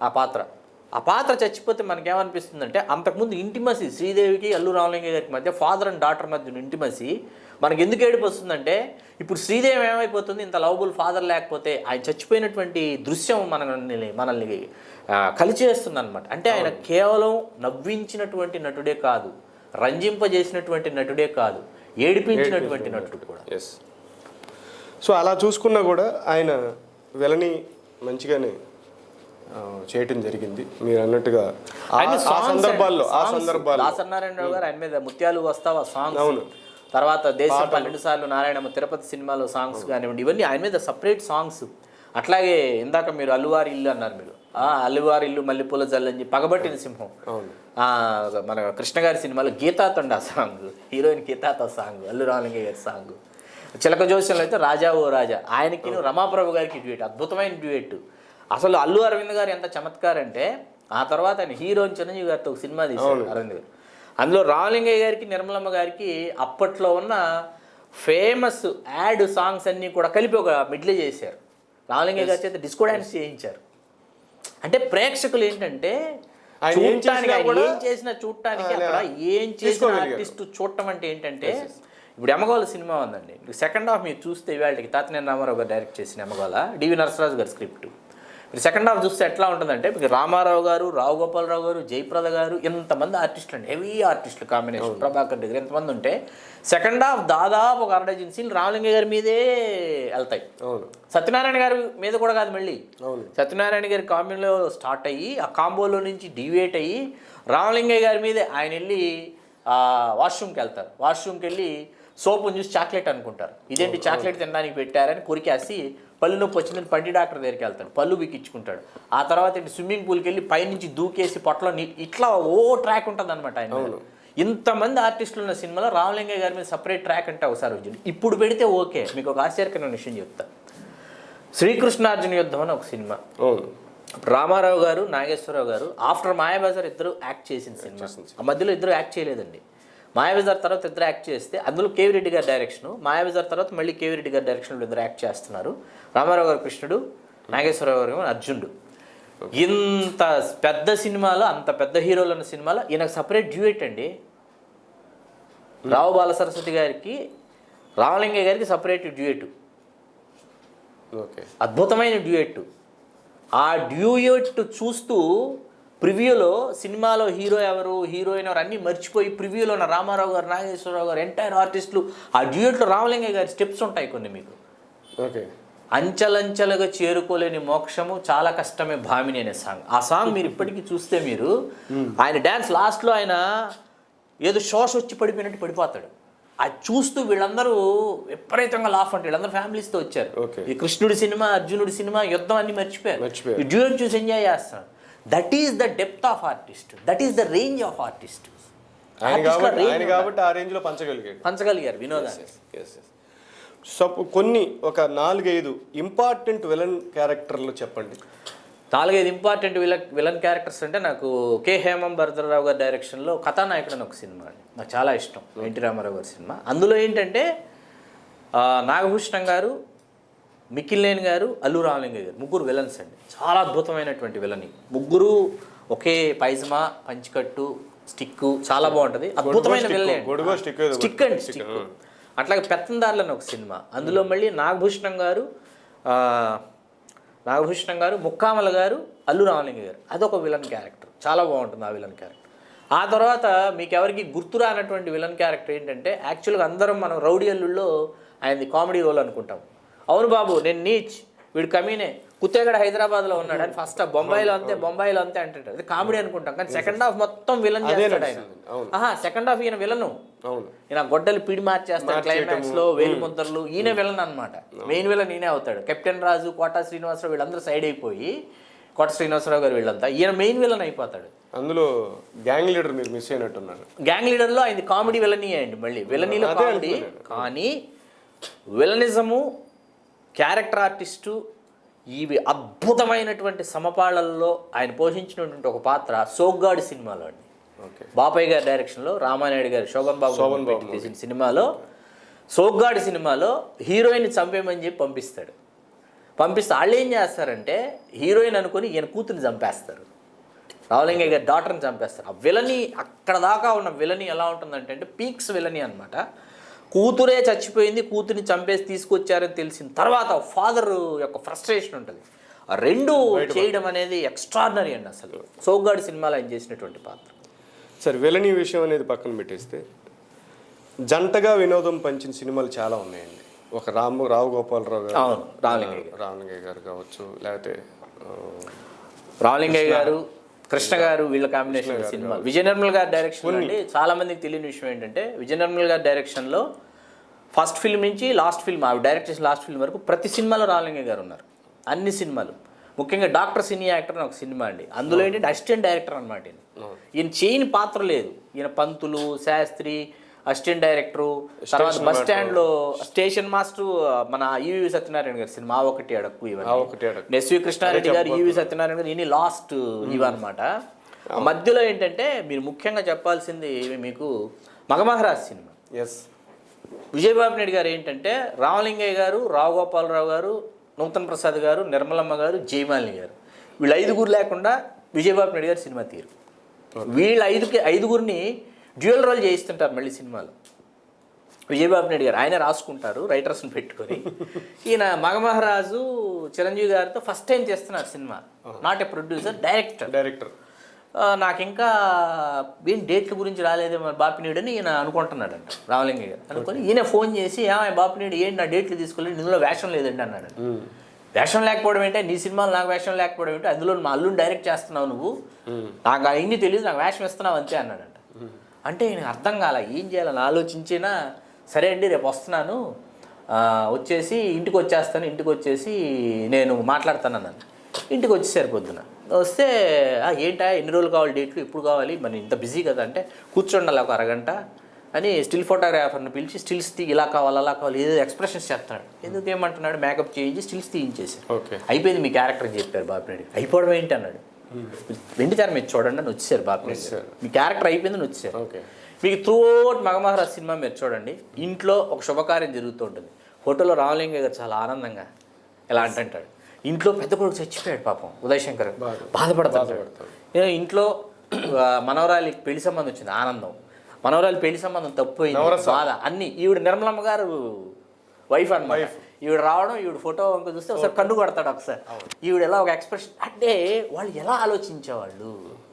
ఆ పాత్ర చచ్చిపోతే మనకేమనిపిస్తుందంటే అంతకుముందు ఇంటిమసీ శ్రీదేవికి అల్లు రామలింగయ్య గారికి మధ్య, ఫాదర్ అండ్ డాటర్ మధ్య ఇంటిమసీ మనకి ఎందుకు ఏడుపు వస్తుందంటే, ఇప్పుడు శ్రీదేవి ఏమైపోతుంది, ఇంత లవబుల్ ఫాదర్ లేకపోతే ఆయన చచ్చిపోయినటువంటి దృశ్యం మనల్ని కలిచేస్తుంది అనమాట. అంటే ఆయన కేవలం నవ్వించినటువంటి నటుడే కాదు, రంజింపజేసినటువంటి నటుడే కాదు, ఏడిపించినటువంటి నటుడు కూడా. సో అలా చూసుకున్నా కూడా ఆయన వెలని మంచిగానే చేయటం జరిగింది. మీరు అన్నట్టుగా సందర్భాల్లో దాసనారాయణరావు గారు ఆయన మీద ముత్యాలు వస్తావా సాంగ్స్, తర్వాత దేశం 12 సార్లు నారాయణ తిరుపతి సినిమాలో సాంగ్స్ కానివ్వండి, ఇవన్నీ ఆయన మీద సపరేట్ సాంగ్స్. అట్లాగే ఇందాక మీరు అల్లువారి ఇల్లు అన్నారు, మీరు అల్లువారి ఇల్లు మల్లెపూల జల్లని పగబట్టిన సింహం, మన కృష్ణ గారి సినిమాలో గీతాతండ సాంగ్, హీరోయిన్ గీతాత సాంగ్, అల్లు రామలింగయ్య గారి సాంగ్. చిలక జోస్యంలో అయితే రాజా ఓ రాజా, ఆయనకి రమాప్రభు గారికి డ్యూయట్, అద్భుతమైన డ్యూయట్. అసలు అల్లు అరవింద్ గారు ఎంత చమత్కారం అంటే, ఆ తర్వాత ఆయన హీరోయిన్ చిరంజీవి గారితో ఒక సినిమా తీశారు అరవింద్ గారు. అందులో రామలింగయ్య గారికి నిర్మలమ్మ గారికి అప్పట్లో ఉన్న ఫేమస్ యాడ్ సాంగ్స్ అన్నీ కూడా కలిపి ఒక మిడ్లే చేశారు. రామలింగయ్య గారి చేత డిస్కో డాన్స్ చేయించారు. అంటే ప్రేక్షకులు ఏంటంటే చూడటానికి, ఏం చేసినా చూడటానికి, అక్కడ ఏం చేసిన ఆర్టిస్ట్ చూడటం అంటే ఏంటంటే, ఇప్పుడు యమగోళ సినిమా ఉందండి, సెకండ్ హాఫ్ మీరు చూస్తే ఇవాళకి తాతినేని రామారావు గారు డైరెక్ట్ చేసిన యమగోళ, డివి నరసరాజు గారి స్క్రిప్ట్. మీరు సెకండ్ హాఫ్ చూస్తే ఎట్లా ఉంటుందంటే, మీకు రామారావు గారు, రావు గోపాలరావు గారు, జయప్రద గారు, ఇంతమంది ఆర్టిస్టులు అండి, హెవీ ఆర్టిస్టులు కాంబినేషన్, ప్రభాకర్ దగ్గర ఎంతమంది ఉంటే సెకండ్ హాఫ్ దాదాపు ఒక 1/2 డజన్ సీన్లు రామలింగయ్య గారి మీదే వెళ్తాయి. సత్యనారాయణ గారి మీద కూడా కాదు, మళ్ళీ సత్యనారాయణ గారి కాంబినేలో స్టార్ట్ అయ్యి ఆ కాంబోలో నుంచి డివియేట్ అయ్యి రామలింగయ్య గారి మీదే ఆయన వెళ్ళి వాష్రూమ్కి వెళ్తారు. వాష్రూమ్కి వెళ్ళి సోపుని చూసి చాక్లెట్ అనుకుంటారు, ఇదేంటి చాక్లెట్ తినడానికి పెట్టారని కొరికేసి పళ్ళు నొప్పి వచ్చిందని పండి డాక్టర్ దగ్గరికి వెళ్తాడు, పళ్ళు బిక్కించుకుంటాడు. ఆ తర్వాత స్విమ్మింగ్ పూల్కి వెళ్ళి పైనుంచి దూకేసి పొట్టలో ఇట్లా ఓ ట్రాక్ ఉంటుంది అనమాట ఆయన. ఇంతమంది ఆర్టిస్టులు ఉన్న సినిమాలో రామలింగయ్య గారి మీద సపరేట్ ట్రాక్ అంటే ఒకసారి వచ్చింది. ఇప్పుడు పెడితే ఓకే. మీకు ఒక ఆశ్చర్యకరమైన విషయం చెప్తా, శ్రీకృష్ణార్జున యుద్ధం అని ఒక సినిమా, రామారావు గారు, నాగేశ్వరరావు గారు ఆఫ్టర్ మాయాబజార్ ఇద్దరు యాక్ట్ చేసిన సినిమా. ఆ మధ్యలో ఇద్దరు యాక్ట్ చేయలేదండి. మాయాబజార్ తర్వాత ఇద్దరు యాక్ట్ చేస్తే అందులో కేవీ రెడ్డి గారి డైరెక్షను, మాయాబజార్ తర్వాత మళ్ళీ కేవీ రెడ్డి గారి డైరెక్షన్లో ఇద్దరు యాక్ట్ చేస్తున్నారు. రామారావు గారు కృష్ణుడు, నాగేశ్వరరావు గారు అర్జునుడు. ఇంత పెద్ద సినిమాలో, అంత పెద్ద హీరోలు ఉన్న సినిమాలో ఈయనకు సపరేట్ డ్యూయట్ అండి. రావు బాలసరస్వతి గారికి, రామలింగయ్య గారికి సపరేట్ డ్యూయట్, అద్భుతమైన డ్యూయట్. ఆ డ్యూయట్ చూస్తూ ప్రివ్యూలో సినిమాలో హీరో ఎవరు హీరోయిన్ ఎవరు అన్నీ మర్చిపోయి ప్రివ్యూలో ఉన్న రామారావు గారు, నాగేశ్వరరావు గారు, ఎంటైర్ ఆర్టిస్టులు ఆ డ్యూయట్లో రామలింగయ్య గారి స్టెప్స్ ఉంటాయి కొన్ని మీకు. ఓకే. అంచెలంచెలుగా చేరుకోలేని మోక్షము చాలా కష్టమే భామిని అనే సాంగ్. ఆ సాంగ్ మీరు ఇప్పటికీ చూస్తే మీరు ఆయన డ్యాన్స్ లాస్ట్లో ఆయన ఏదో షోస్ వచ్చి పడిపోయినట్టు పడిపోతాడు. అది చూస్తూ వీళ్ళందరూ విపరీతంగా లాఫ్ అంటే వీళ్ళందరూ ఫ్యామిలీస్తో వచ్చారు. ఈ కృష్ణుడి సినిమా, అర్జునుడి సినిమా, యుద్ధం అన్ని మర్చిపోయారు. ఈ డ్యూయట్ చూసి ఎంజాయ్ చేస్తాడు. That is the depth of artist, that is the range of artist. కాబట్టి ఆ రేంజ్ లో పంచగలిగారు వినోదాన్ని. సో కొన్ని ఒక 4-5 ఇంపార్టెంట్ విలన్ క్యారెక్టర్లు చెప్పండి. 4-5 ఇంపార్టెంట్ విలన్ క్యారెక్టర్స్ అంటే నాకు కే హేమం భరద్రరావు గారి డైరెక్షన్లో కథానాయకుడు అని ఒక సినిమా అండి, నాకు చాలా ఇష్టం. ఎన్టీ రామారావు గారి సినిమా. అందులో ఏంటంటే నాగభూషణం గారు, మిక్కిలినేని గారు, అల్లు రామలింగయ్య గారు ముగ్గురు విలన్స్ అండి. చాలా అద్భుతమైనటువంటి విలని. ముగ్గురు ఒకే పైజమా, పంచికట్టు, స్టిక్, చాలా బాగుంటుంది. అద్భుతమైన విలనే, స్టిక్ అండి స్టిక్. అట్లాగే పెత్తందారులు అని ఒక సినిమా, అందులో మళ్ళీ నాగభూషణం గారు, ముక్కామల గారు, అల్లు రామలింగయ్య గారు, అదొక విలన్ క్యారెక్టర్, చాలా బాగుంటుంది ఆ విలన్ క్యారెక్టర్. ఆ తర్వాత మీకు ఎవరికి గుర్తురానటువంటి విలన్ క్యారెక్టర్ ఏంటంటే యాక్చువల్గా అందరం మనం రౌడీ అల్లుల్లో ఆయనది కామెడీ రోల్ అనుకుంటాం. అవును బాబు నేను నీచ్, వీడు కమీనే, కుత్తేగడ హైదరాబాద్లో ఉన్నాడు అని ఫస్ట్ బొంబాయిలో అంతే అంటాడు. అది కామెడీ అనుకుంటాం, కానీ సెకండ్ హాఫ్ మొత్తం విలన్ చేస్తాడు ఆయన. సెకండ్ హాఫ్ ఈయన విలను, ఈయన గొడ్డలు పిడి మార్చేస్తాడు క్లైమాక్స్ లో, వేలు ముద్దర్లు, ఈయన విలన్ అనమాట. మెయిన్ విలన్ ఈయనే అవుతాడు. కెప్టెన్ రాజు, కోటా శ్రీనివాసరావు వీళ్ళందరూ సైడ్ అయిపోయి, కోట శ్రీనివాసరావు గారు వీళ్ళంతా, ఈయన మెయిన్ విలన్ అయిపోతాడు. అందులో గ్యాంగ్ లీడర్ మీరు మిస్ అయినట్టున్నారు. గ్యాంగ్ లీడర్లో ఆయన కామెడీ విలనీ అండి, మళ్ళీ విలనీలో కామెడీ. కానీ విలనిజము, క్యారెక్టర్ ఆర్టిస్టు, ఇవి అద్భుతమైనటువంటి సమపాళల్లో ఆయన పోషించినటువంటి ఒక పాత్ర సోగ్గాడి సినిమాలో అండి. బాపయ్య గారి డైరెక్షన్లో, రామానాయుడు గారు, శోభన్ బాబు తీసిన సినిమాలో, సోగ్గాడి సినిమాలో హీరోయిన్ చంపేయమని చెప్పి పంపిస్తే వాళ్ళు ఏం చేస్తారంటే హీరోయిన్ అనుకుని ఈయన కూతుర్ని చంపేస్తారు, రామలింగయ్య గారి డాటర్ని చంపేస్తారు. ఆ విలని అక్కడ దాకా ఉన్న విలని ఎలా ఉంటుందంటే పీక్స్ విలని అనమాట. కూతురే చచ్చిపోయింది, కూతుర్ని చంపేసి తీసుకొచ్చారని తెలిసిన తర్వాత ఫాదర్ యొక్క ఫ్రస్ట్రేషన్ ఉంటుంది. ఆ రెండు చేయడం అనేది ఎక్స్ట్రాడినరీ అండి అసలు సోగ్గాడి సినిమాలో ఆయన చేసినటువంటి పాత్ర. సరే, విలని విషయం అనేది పక్కన పెట్టేస్తే జంటగా వినోదం పంచిన సినిమాలు చాలా ఉన్నాయండి. ఒక రావు గోపాలరావు గారు, రామలింగయ్య గారు కావచ్చు, లేకపోతే రామలింగయ్య గారు, కృష్ణ గారు, వీళ్ళ కాంబినేషన్ సినిమా. విజయ నిర్మల్ గారి డైరెక్షన్ అండి. చాలా మందికి తెలియని విషయం ఏంటంటే విజయ నిర్మల్ గారి డైరెక్షన్లో ఫస్ట్ ఫిల్మ్ నుంచి లాస్ట్ ఫిల్మ్, ఆవిడ డైరెక్ట్ చేసిన లాస్ట్ ఫిల్మ్ వరకు ప్రతి సినిమాలో రామలింగయ్య గారు ఉన్నారు. అన్ని సినిమాలు, ముఖ్యంగా డాక్టర్ సినీ యాక్టర్ అని ఒక సినిమా అండి. అందులో ఏంటంటే అసిస్టెంట్ డైరెక్టర్ అనమాట. ఈయన చేయని పాత్ర లేదు. ఈయన పంతులు, శాస్త్రి, అసిస్టెంట్ డైరెక్టరు, తర్వాత బస్ స్టాండ్లో స్టేషన్ మాస్టర్, మన ఈవి సత్యనారాయణ గారి సినిమా ఒకటి అడక్కు, ఇవన్నీ ఎస్వి కృష్ణారెడ్డి గారు, ఈవి సత్యనారాయణ గారు, ఇన్ని లాస్ట్ ఇవన్నమాట. మధ్యలో ఏంటంటే మీరు ముఖ్యంగా చెప్పాల్సింది మీకు మగమహారాజ్ సినిమా. విజయబాబు నాయుడు గారు ఏంటంటే రామలింగయ్య గారు, రావు గోపాలరావు గారు, నూతన్ ప్రసాద్ గారు, నిర్మలమ్మ గారు, జయమాలిని గారు, వీళ్ళు 5గురు లేకుండా విజయబాబు నాయుడు గారు సినిమా తీరు. వీళ్ళ 5గురిని డ్యూయల్ రోల్ చేయిస్తుంటారు మళ్ళీ సినిమాలో. విజయబాబు నాయుడు గారు ఆయన రాసుకుంటారు రైటర్స్ని పెట్టుకొని. ఈయన మగమహారాజు చిరంజీవి గారితో ఫస్ట్ టైం చేస్తున్నారు cinema. Not a producer, director. నాకు ఇంకా ఏం డేట్ల గురించి రాలేదే మరి బాపినీడు అని ఈయన అనుకుంటున్నాడంట రామలింగయ్య గారు. అనుకొని ఈయన ఫోన్ చేసి బాపినీడు ఏంటి నా డేట్లు తీసుకోలేదు, ఇందులో వేషం లేదండి అన్నాడు. వేషం లేకపోవడం ఏంటంటే నీ సినిమాలు నాకు వేషం లేకపోవడం ఏంటో, అందులో మా అల్లుని డైరెక్ట్ చేస్తున్నావు నువ్వు, నాకు ఇన్ని తెలియదు, నాకు వేషం ఇస్తున్నావు అంతే అన్నాడంట. అంటే ఈయనకు అర్థం కాల ఏం చేయాలని ఆలోచించినా, సరే అండి రేపు వస్తున్నాను, వచ్చేసి ఇంటికి వచ్చేసి నేను మాట్లాడతాను అన్నాను. ఇంటికి వచ్చేసారు పొద్దున. వస్తే ఏంటా ఎన్ని రోజులు కావాలి డేట్లు, ఎప్పుడు కావాలి, మరి ఇంత బిజీ కదా అంటే కూర్చోండి అలా ఒక అరగంట అని స్టిల్ ఫోటోగ్రాఫర్ని పిలిచి స్టిల్స్ ఇలా కావాలి అలా కావాలి ఏదో ఎక్స్ప్రెషన్స్ చేస్తున్నాడు. ఎందుకు ఏమంటున్నాడు, మేకప్ చేయించి స్టిల్స్ తీయించేసారు. అయిపోయింది మీ క్యారెక్టర్ అని చెప్పారు బాపినాయుడు. అయిపోవడం ఏంటి అన్నాడు. వెండితారు మీరు చూడండి అని వచ్చేసారు బాపినాయుడు. మీ క్యారెక్టర్ అయిపోయిందని వచ్చేసారు. మీకు త్రూఅవుట్ మగమహారాజ్ సినిమా మీరు చూడండి, ఇంట్లో ఒక శుభకార్యం జరుగుతూ ఉంటుంది. ఫోటోలో రామలింగయ్య గారు చాలా ఆనందంగా ఎలా అంటాడు, ఇంట్లో పెద్ద కొడుకు చచ్చిపోయాడు పాపం ఉదయశంకర్, బాధపడతాడు. ఇంట్లో మనవరాలికి పెళ్లి సంబంధం వచ్చింది, ఆనందం. మనవరాలి పెళ్లి సంబంధం తప్పిపోయింది, బాధ. అన్ని ఈవిడ నిర్మలమ్మ గారు వైఫ్ అన్నమాట. ఈవిడ రావడం, ఈవిడ ఫోటో వంక చూస్తే ఒకసారి కన్ను కొడతాడు ఒకసారి, ఈవిడ ఎలా ఒక ఎక్స్ప్రెషన్. అంటే వాళ్ళు ఎలా ఆలోచించేవాళ్ళు,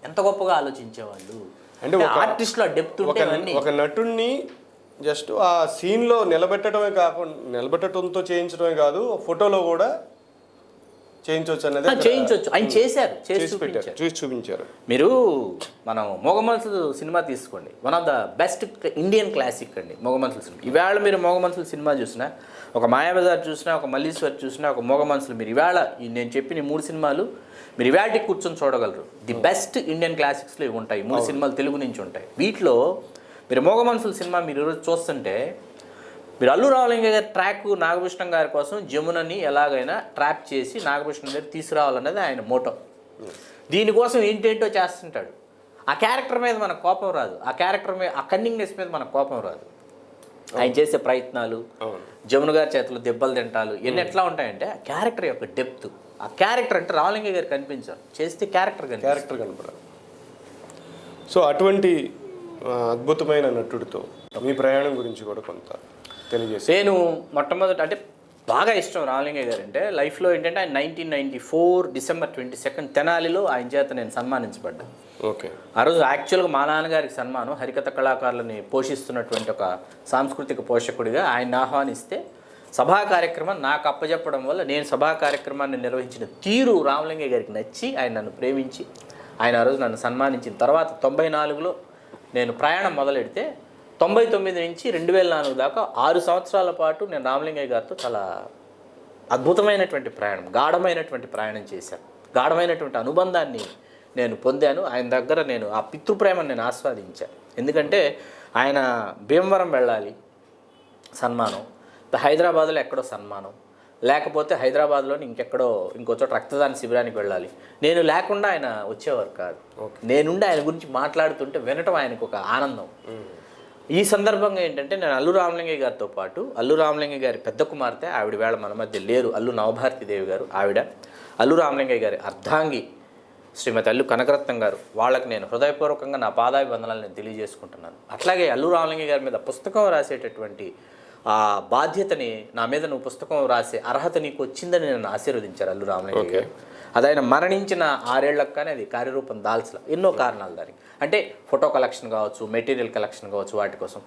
ఎంత గొప్పగా ఆలోచించేవాళ్ళు. అంటే ఆర్టిస్ట్లో డెప్త్ ఉంటే ఒక నటుడిని జస్ట్ ఆ సీన్లో నిలబెట్టడంతో చేయించడమే కాదు, ఫోటోలో కూడా చేయించవచ్చు అనేది చేయించవచ్చు. ఆయన చేశారు, చూసి చూపించారు. మీరు మనం మొగమనుషులు సినిమా తీసుకోండి, one of the best Indian classic అండి మొగమనుషులు సినిమా. ఈవేళ మీరు మొగమనుషులు సినిమా చూసినా, ఒక మాయాబజార్ చూసినా, ఒక మల్లీశ్వర్ చూసినా, ఒక మొగమనుషులు, మీరు ఈవేళ నేను చెప్పిన 3 సినిమాలు మీరు ఇవాళకి కూర్చొని చూడగలరు. ది బెస్ట్ ఇండియన్ క్లాసిక్స్లో ఇవి ఉంటాయి. 3 సినిమాలు తెలుగు నుంచి ఉంటాయి. వీటిలో మీరు మొగమనుషుల సినిమా మీరు ఈరోజు చూస్తుంటే, మీరు అల్లు రామలింగ గారి ట్రాక్ నాగభూషణం గారి కోసం జమునని ఎలాగైనా ట్రాప్ చేసి నాగభూషణం గారు తీసుకురావాలన్నది ఆయన మోటో. దీనికోసం ఏంటేంటో చేస్తుంటాడు. ఆ క్యారెక్టర్ మీద మనకు కోపం రాదు, ఆ క్యారెక్టర్ మీద, ఆ కన్నింగ్నెస్ మీద మనకు కోపం రాదు. ఆయన చేసే ప్రయత్నాలు, జమున గారి చేతులు దెబ్బలు తింటాలు, ఇవన్నీ ఎట్లా ఉంటాయంటే ఆ క్యారెక్టర్ యొక్క డెప్త్. ఆ క్యారెక్టర్ అంటే రామలింగ గారు కనిపించారు, చేస్తే క్యారెక్టర్ కనపడాలి. సో అటువంటి అద్భుతమైన నటుడితో మీ ప్రయాణం గురించి కూడా కొంత తెలియజేసి. నేను మొట్టమొదటి అంటే బాగా ఇష్టం రామలింగ గారు అంటే లైఫ్లో ఏంటంటే ఆయన 1994 డిసెంబర్ 22 తెనాలిలో ఆయన చేత నేను సన్మానించబడ్డాను. ఓకే. ఆ రోజు యాక్చువల్గా మా నాన్నగారికి సన్మానం, హరికథ కళాకారులని పోషిస్తున్నటువంటి ఒక సాంస్కృతిక పోషకుడిగా ఆయన ఆహ్వానిస్తే సభా కార్యక్రమం నాకు అప్పచెప్పడం వల్ల నేను సభా కార్యక్రమాన్ని నిర్వహించిన తీరు రామలింగ గారికి నచ్చి ఆయన నన్ను ప్రేమించి ఆయన ఆ రోజు నన్ను సన్మానించిన తర్వాత 94లో నేను ప్రయాణం మొదలెడితే 99 నుంచి 2004 దాకా 6 సంవత్సరాల పాటు నేను రామలింగయ్య గారితో చాలా అద్భుతమైనటువంటి ప్రయాణం, గాఢమైనటువంటి ప్రయాణం చేశాను. గాఢమైనటువంటి అనుబంధాన్ని నేను పొందాను. ఆయన దగ్గర నేను ఆ పితృప్రేమను నేను ఆస్వాదించాను. ఎందుకంటే ఆయన భీమవరం వెళ్ళాలి సన్మానం, హైదరాబాద్లో ఎక్కడో సన్మానం, లేకపోతే హైదరాబాద్లోని ఇంకో చోట రక్తదాన శిబిరానికి వెళ్ళాలి. నేను లేకుండా ఆయన వచ్చేవారు కాదు. నేనుండి ఆయన గురించి మాట్లాడుతుంటే వినటం ఆయనకు ఒక ఆనందం. ఈ సందర్భంగా ఏంటంటే నేను అల్లు రామలింగయ్య గారితో పాటు అల్లు రామలింగయ్య గారి పెద్ద కుమార్తె, ఆవిడ వేళ మన మధ్య లేరు, అల్లు నవభారతీదేవి గారు, ఆవిడ అల్లు రామలింగయ్య గారి అర్ధాంగి శ్రీమతి అల్లు కనకరత్నం గారు, వాళ్ళకి నేను హృదయపూర్వకంగా నా పాదాభివందనాలు నేను తెలియజేసుకుంటున్నాను. అట్లాగే అల్లు రామలింగయ్య గారి మీద పుస్తకం రాసేటటువంటి ఆ బాధ్యతని, నా మీద నువ్వు పుస్తకం రాసే అర్హత నీకు వచ్చిందని నేను ఆశీర్వదించారు అల్లు రామలింగయ్య గారు. అది ఆయన మరణించిన 6 ఏళ్లకు కానీ అది కార్యరూపం దాల్చల. ఎన్నో కారణాలు దానికి, అంటే ఫోటో కలెక్షన్ కావచ్చు, మెటీరియల్ కలెక్షన్ కావచ్చు, వాటి కోసం.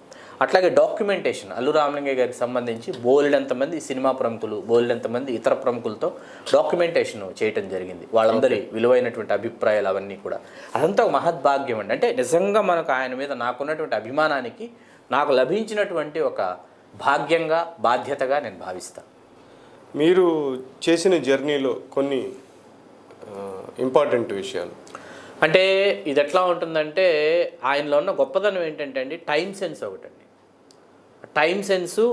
అట్లాగే డాక్యుమెంటేషన్, అల్లు రామలింగయ్య గారికి సంబంధించి బోలెడంతమంది సినిమా ప్రముఖులు, బోలెడంతమంది ఇతర ప్రముఖులతో డాక్యుమెంటేషన్ చేయటం జరిగింది. వాళ్ళందరి విలువైనటువంటి అభిప్రాయాలు అవన్నీ కూడా, అదంతా ఒక మహద్భాగ్యం అండి. అంటే నిజంగా మనకు ఆయన మీద నాకున్నటువంటి అభిమానానికి నాకు లభించినటువంటి ఒక భాగ్యంగా, బాధ్యతగా నేను భావిస్తాను. మీరు చేసిన జర్నీలో కొన్ని ఇంపార్టెంట్ విషయాలు అంటే ఇది ఎట్లా ఉంటుందంటే ఆయనలో ఉన్న గొప్పదనం ఏంటంటే అండి, టైం సెన్స్ ఒకటండి. టైం సెన్సు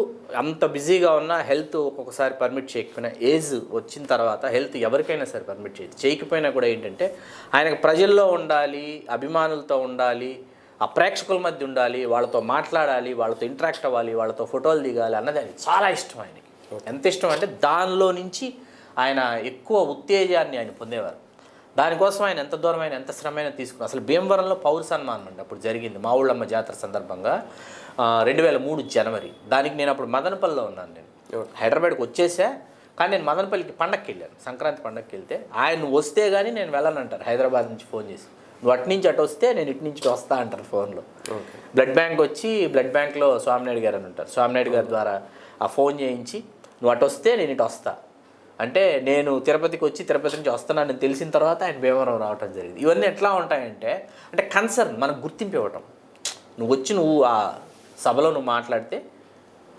అంత బిజీగా ఉన్న హెల్త్ ఒక్కొక్కసారి పర్మిట్ చేయకపోయినా, ఏజ్ వచ్చిన తర్వాత హెల్త్ ఎవరికైనా సరే పర్మిట్ చేయకపోయినా కూడా ఏంటంటే ఆయనకు ప్రజల్లో ఉండాలి, అభిమానులతో ఉండాలి, ఆ ప్రేక్షకుల మధ్య ఉండాలి, వాళ్ళతో మాట్లాడాలి, వాళ్ళతో ఇంటరాక్ట్ అవ్వాలి, వాళ్ళతో ఫోటోలు దిగాలి అన్నది ఆయన చాలా ఇష్టం. ఆయనకి ఎంత ఇష్టం అంటే దానిలో నుంచి ఆయన ఎక్కువ ఉత్తేజాన్ని ఆయన పొందేవారు. దానికోసం ఆయన ఎంత దూరమైన ఎంత శ్రమైన తీసుకున్నారు. అసలు భీమవరంలో పౌర సన్మానం అండి అప్పుడు జరిగింది మా ఊళ్ళమ్మ జాతర సందర్భంగా 2003 జనవరి. దానికి నేను అప్పుడు మదనపల్లిలో ఉన్నాను. నేను హైదరాబాద్కి వచ్చేసా, కానీ నేను మదనపల్లికి పండగకి వెళ్ళాను, సంక్రాంతి పండగకి వెళ్తే ఆయన వస్తే కానీ నేను వెళ్ళానంటారు హైదరాబాద్ నుంచి ఫోన్ చేసి. నువ్వు అటు నుంచి అటు వస్తే నేను ఇటు నుంచి వస్తా అంటారు ఫోన్లో. బ్లడ్ బ్యాంక్ వచ్చి బ్లడ్ బ్యాంక్లో స్వామినాయుడు గారు అని ఉంటారు, స్వామినాయుడు గారి ద్వారా ఆ ఫోన్ చేయించి నువ్వు అటు వస్తే నేను ఇటు వస్తా అంటే, నేను తిరుపతికి వచ్చి తిరుపతి నుంచి వస్తున్నానని తెలిసిన తర్వాత ఆయన భీమవరం రావటం జరిగింది. ఇవన్నీ ఎట్లా ఉంటాయంటే అంటే కన్సర్న్, మనకు గుర్తింపు ఇవ్వటం. నువ్వు ఆ సభలో నువ్వు మాట్లాడితే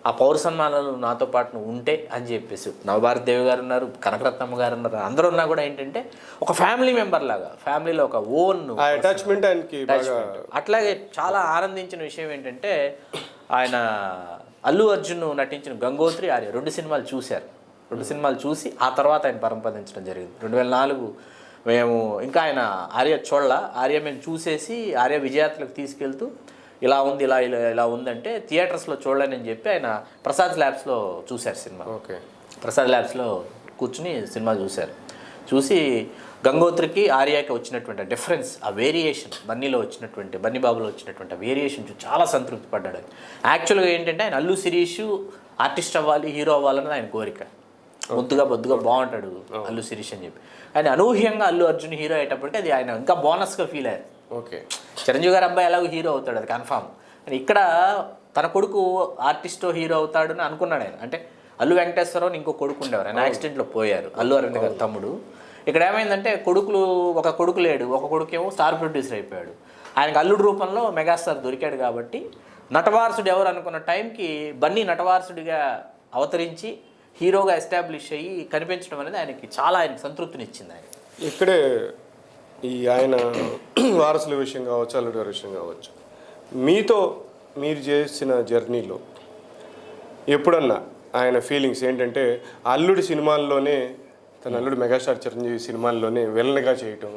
ఆ పౌర సన్మానాలు నాతో పాటు నువ్వు ఉంటే అని చెప్పేసి నవభారతదేవి గారు ఉన్నారు, కనకరత్నమ్మ గారు ఉన్నారు, అందరూ ఉన్నా కూడా ఏంటంటే ఒక ఫ్యామిలీ మెంబర్ లాగా, ఫ్యామిలీలో ఒక ఓన్ అటాచ్మెంట్. అట్లాగే చాలా ఆనందించిన విషయం ఏంటంటే ఆయన అల్లు అర్జున్ నటించిన గంగోత్రి, ఆర్య 2 సినిమాలు చూశారు. 2 సినిమాలు చూసి ఆ తర్వాత ఆయన పరంపదించడం జరిగింది. 2004 మేము ఇంకా ఆయన ఆర్య ఆర్య మేము చూసేసి ఆర్య విజయాత్రకు తీసుకెళ్తూ ఇలా ఉంది, ఇలా ఉందంటే థియేటర్స్లో చూడలేని చెప్పి ఆయన ప్రసాద్ ల్యాబ్స్లో చూశారు సినిమా. ఓకే. ప్రసాద్ ల్యాబ్స్లో కూర్చుని సినిమా చూశారు. చూసి గంగోత్రికి ఆర్యాకి వచ్చినటువంటి డిఫరెన్స్, ఆ వేరియేషన్, బన్నీలో వచ్చినటువంటి బన్నీ బాబులో వచ్చినటువంటి వేరియేషన్ చూసి చాలా సంతృప్తి పడ్డాడు. యాక్చువల్గా ఏంటంటే ఆయన అల్లు శిరీష్ ఆర్టిస్ట్ అవ్వాలి, హీరో అవ్వాలన్నది ఆయన కోరిక. బొద్దుగా బాగుంటాడు అల్లు శిరీష్ అని చెప్పి, ఆయన అనూహ్యంగా అల్లు అర్జున్ హీరో అయ్యేటప్పటికి అది ఆయన ఇంకా బోనస్గా ఫీల్ అయ్యారు. ఓకే, చిరంజీవి గారు అబ్బాయి ఎలాగో హీరో అవుతాడు, అది కన్ఫామ్. కానీ ఇక్కడ తన కొడుకు ఆర్టిస్టో హీరో అవుతాడు అని అనుకున్నాడు ఆయన. అంటే అల్లు వెంకటేశ్వరరావు ఇంకో కొడుకు ఉండేవారు, ఆయన యాక్సిడెంట్లో పోయారు, అల్లు అరవింద్ గారు తమ్ముడు. ఇక్కడ ఏమైందంటే ఒక కొడుకు లేడు, ఒక కొడుకేమో స్టార్ ప్రొడ్యూసర్ అయిపోయాడు. ఆయనకు అల్లుడు రూపంలో మెగాస్టార్ దొరికాడు కాబట్టి నటవారసుడు ఎవరు అనుకున్న టైంకి బన్నీ నటవారసుడిగా అవతరించి హీరోగా ఎస్టాబ్లిష్ అయ్యి కనిపించడం అనేది ఆయనకి సంతృప్తినిచ్చింది. ఆయన ఇక్కడే ఈ ఆయన వారసుల విషయం కావచ్చు, అల్లుడి గారి విషయం కావచ్చు, మీతో మీరు చేసిన జర్నీలో ఎప్పుడన్నా ఆయన ఫీలింగ్స్ ఏంటంటే అల్లుడి సినిమాల్లోనే తన అల్లుడు మెగాస్టార్ చిరంజీవి సినిమాల్లోనే విలన్గా చేయటం,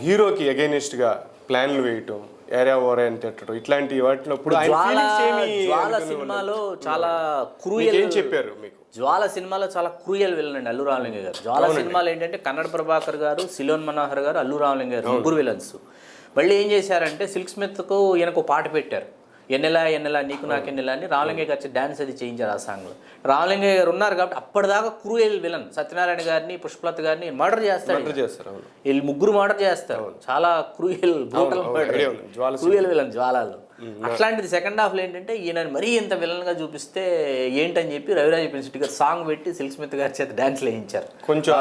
హీరోకి అగైనెస్ట్గా ప్లాన్లు వేయటం, ఏరియా ఓరే అని తిట్టడం, ఇట్లాంటి వాటినప్పుడు జ్వాల సినిమాలో చాలా క్రూయల్ ఏం చెప్పారు మీకు? జ్వాల సినిమాలో చాలా క్రూయల్ విలన్ అండి అల్లు రామలింగ గారు. జ్వాల సినిమాలో ఏంటంటే కన్నడ ప్రభాకర్ గారు, సిలోన్ మనోహర్ గారు, అల్లు రామలింగ గారు ముగ్గురు విలన్స్. మళ్ళీ ఏం చేశారంటే సిల్క్ స్మిత్కు ఈయనకు పాట పెట్టారు, ఎన్నెలా నీకు నాకెన్నెలా అని. రామలింగయ్య గారు డాన్స్ అది చేయించారు ఆ సాంగ్లో. రామలింగయ్య గారు ఉన్నారు కాబట్టి అప్పటిదాకా క్రూయల్ విలన్ సత్యనారాయణ గారిని, పుష్పలత గారిని మర్డర్ చేస్తారు. వీళ్ళు ముగ్గురు మర్డర్ చేస్తారు. చాలా క్రూయల్ బ్రూటల్ క్రూయల్ విలన్ జ్వాలాలో. అట్లాంటిది సెకండ్ హాఫ్లో ఏంటంటే ఈయన మరీ ఇంత విలన్గా చూపిస్తే ఏంటని చెప్పి రవిరాజ్ ప్రిన్సిటీ గారు సాంగ్ పెట్టి సిల్క్ స్మిత్ గారి చేత డాన్స్లు వేయించారు. కొంచెం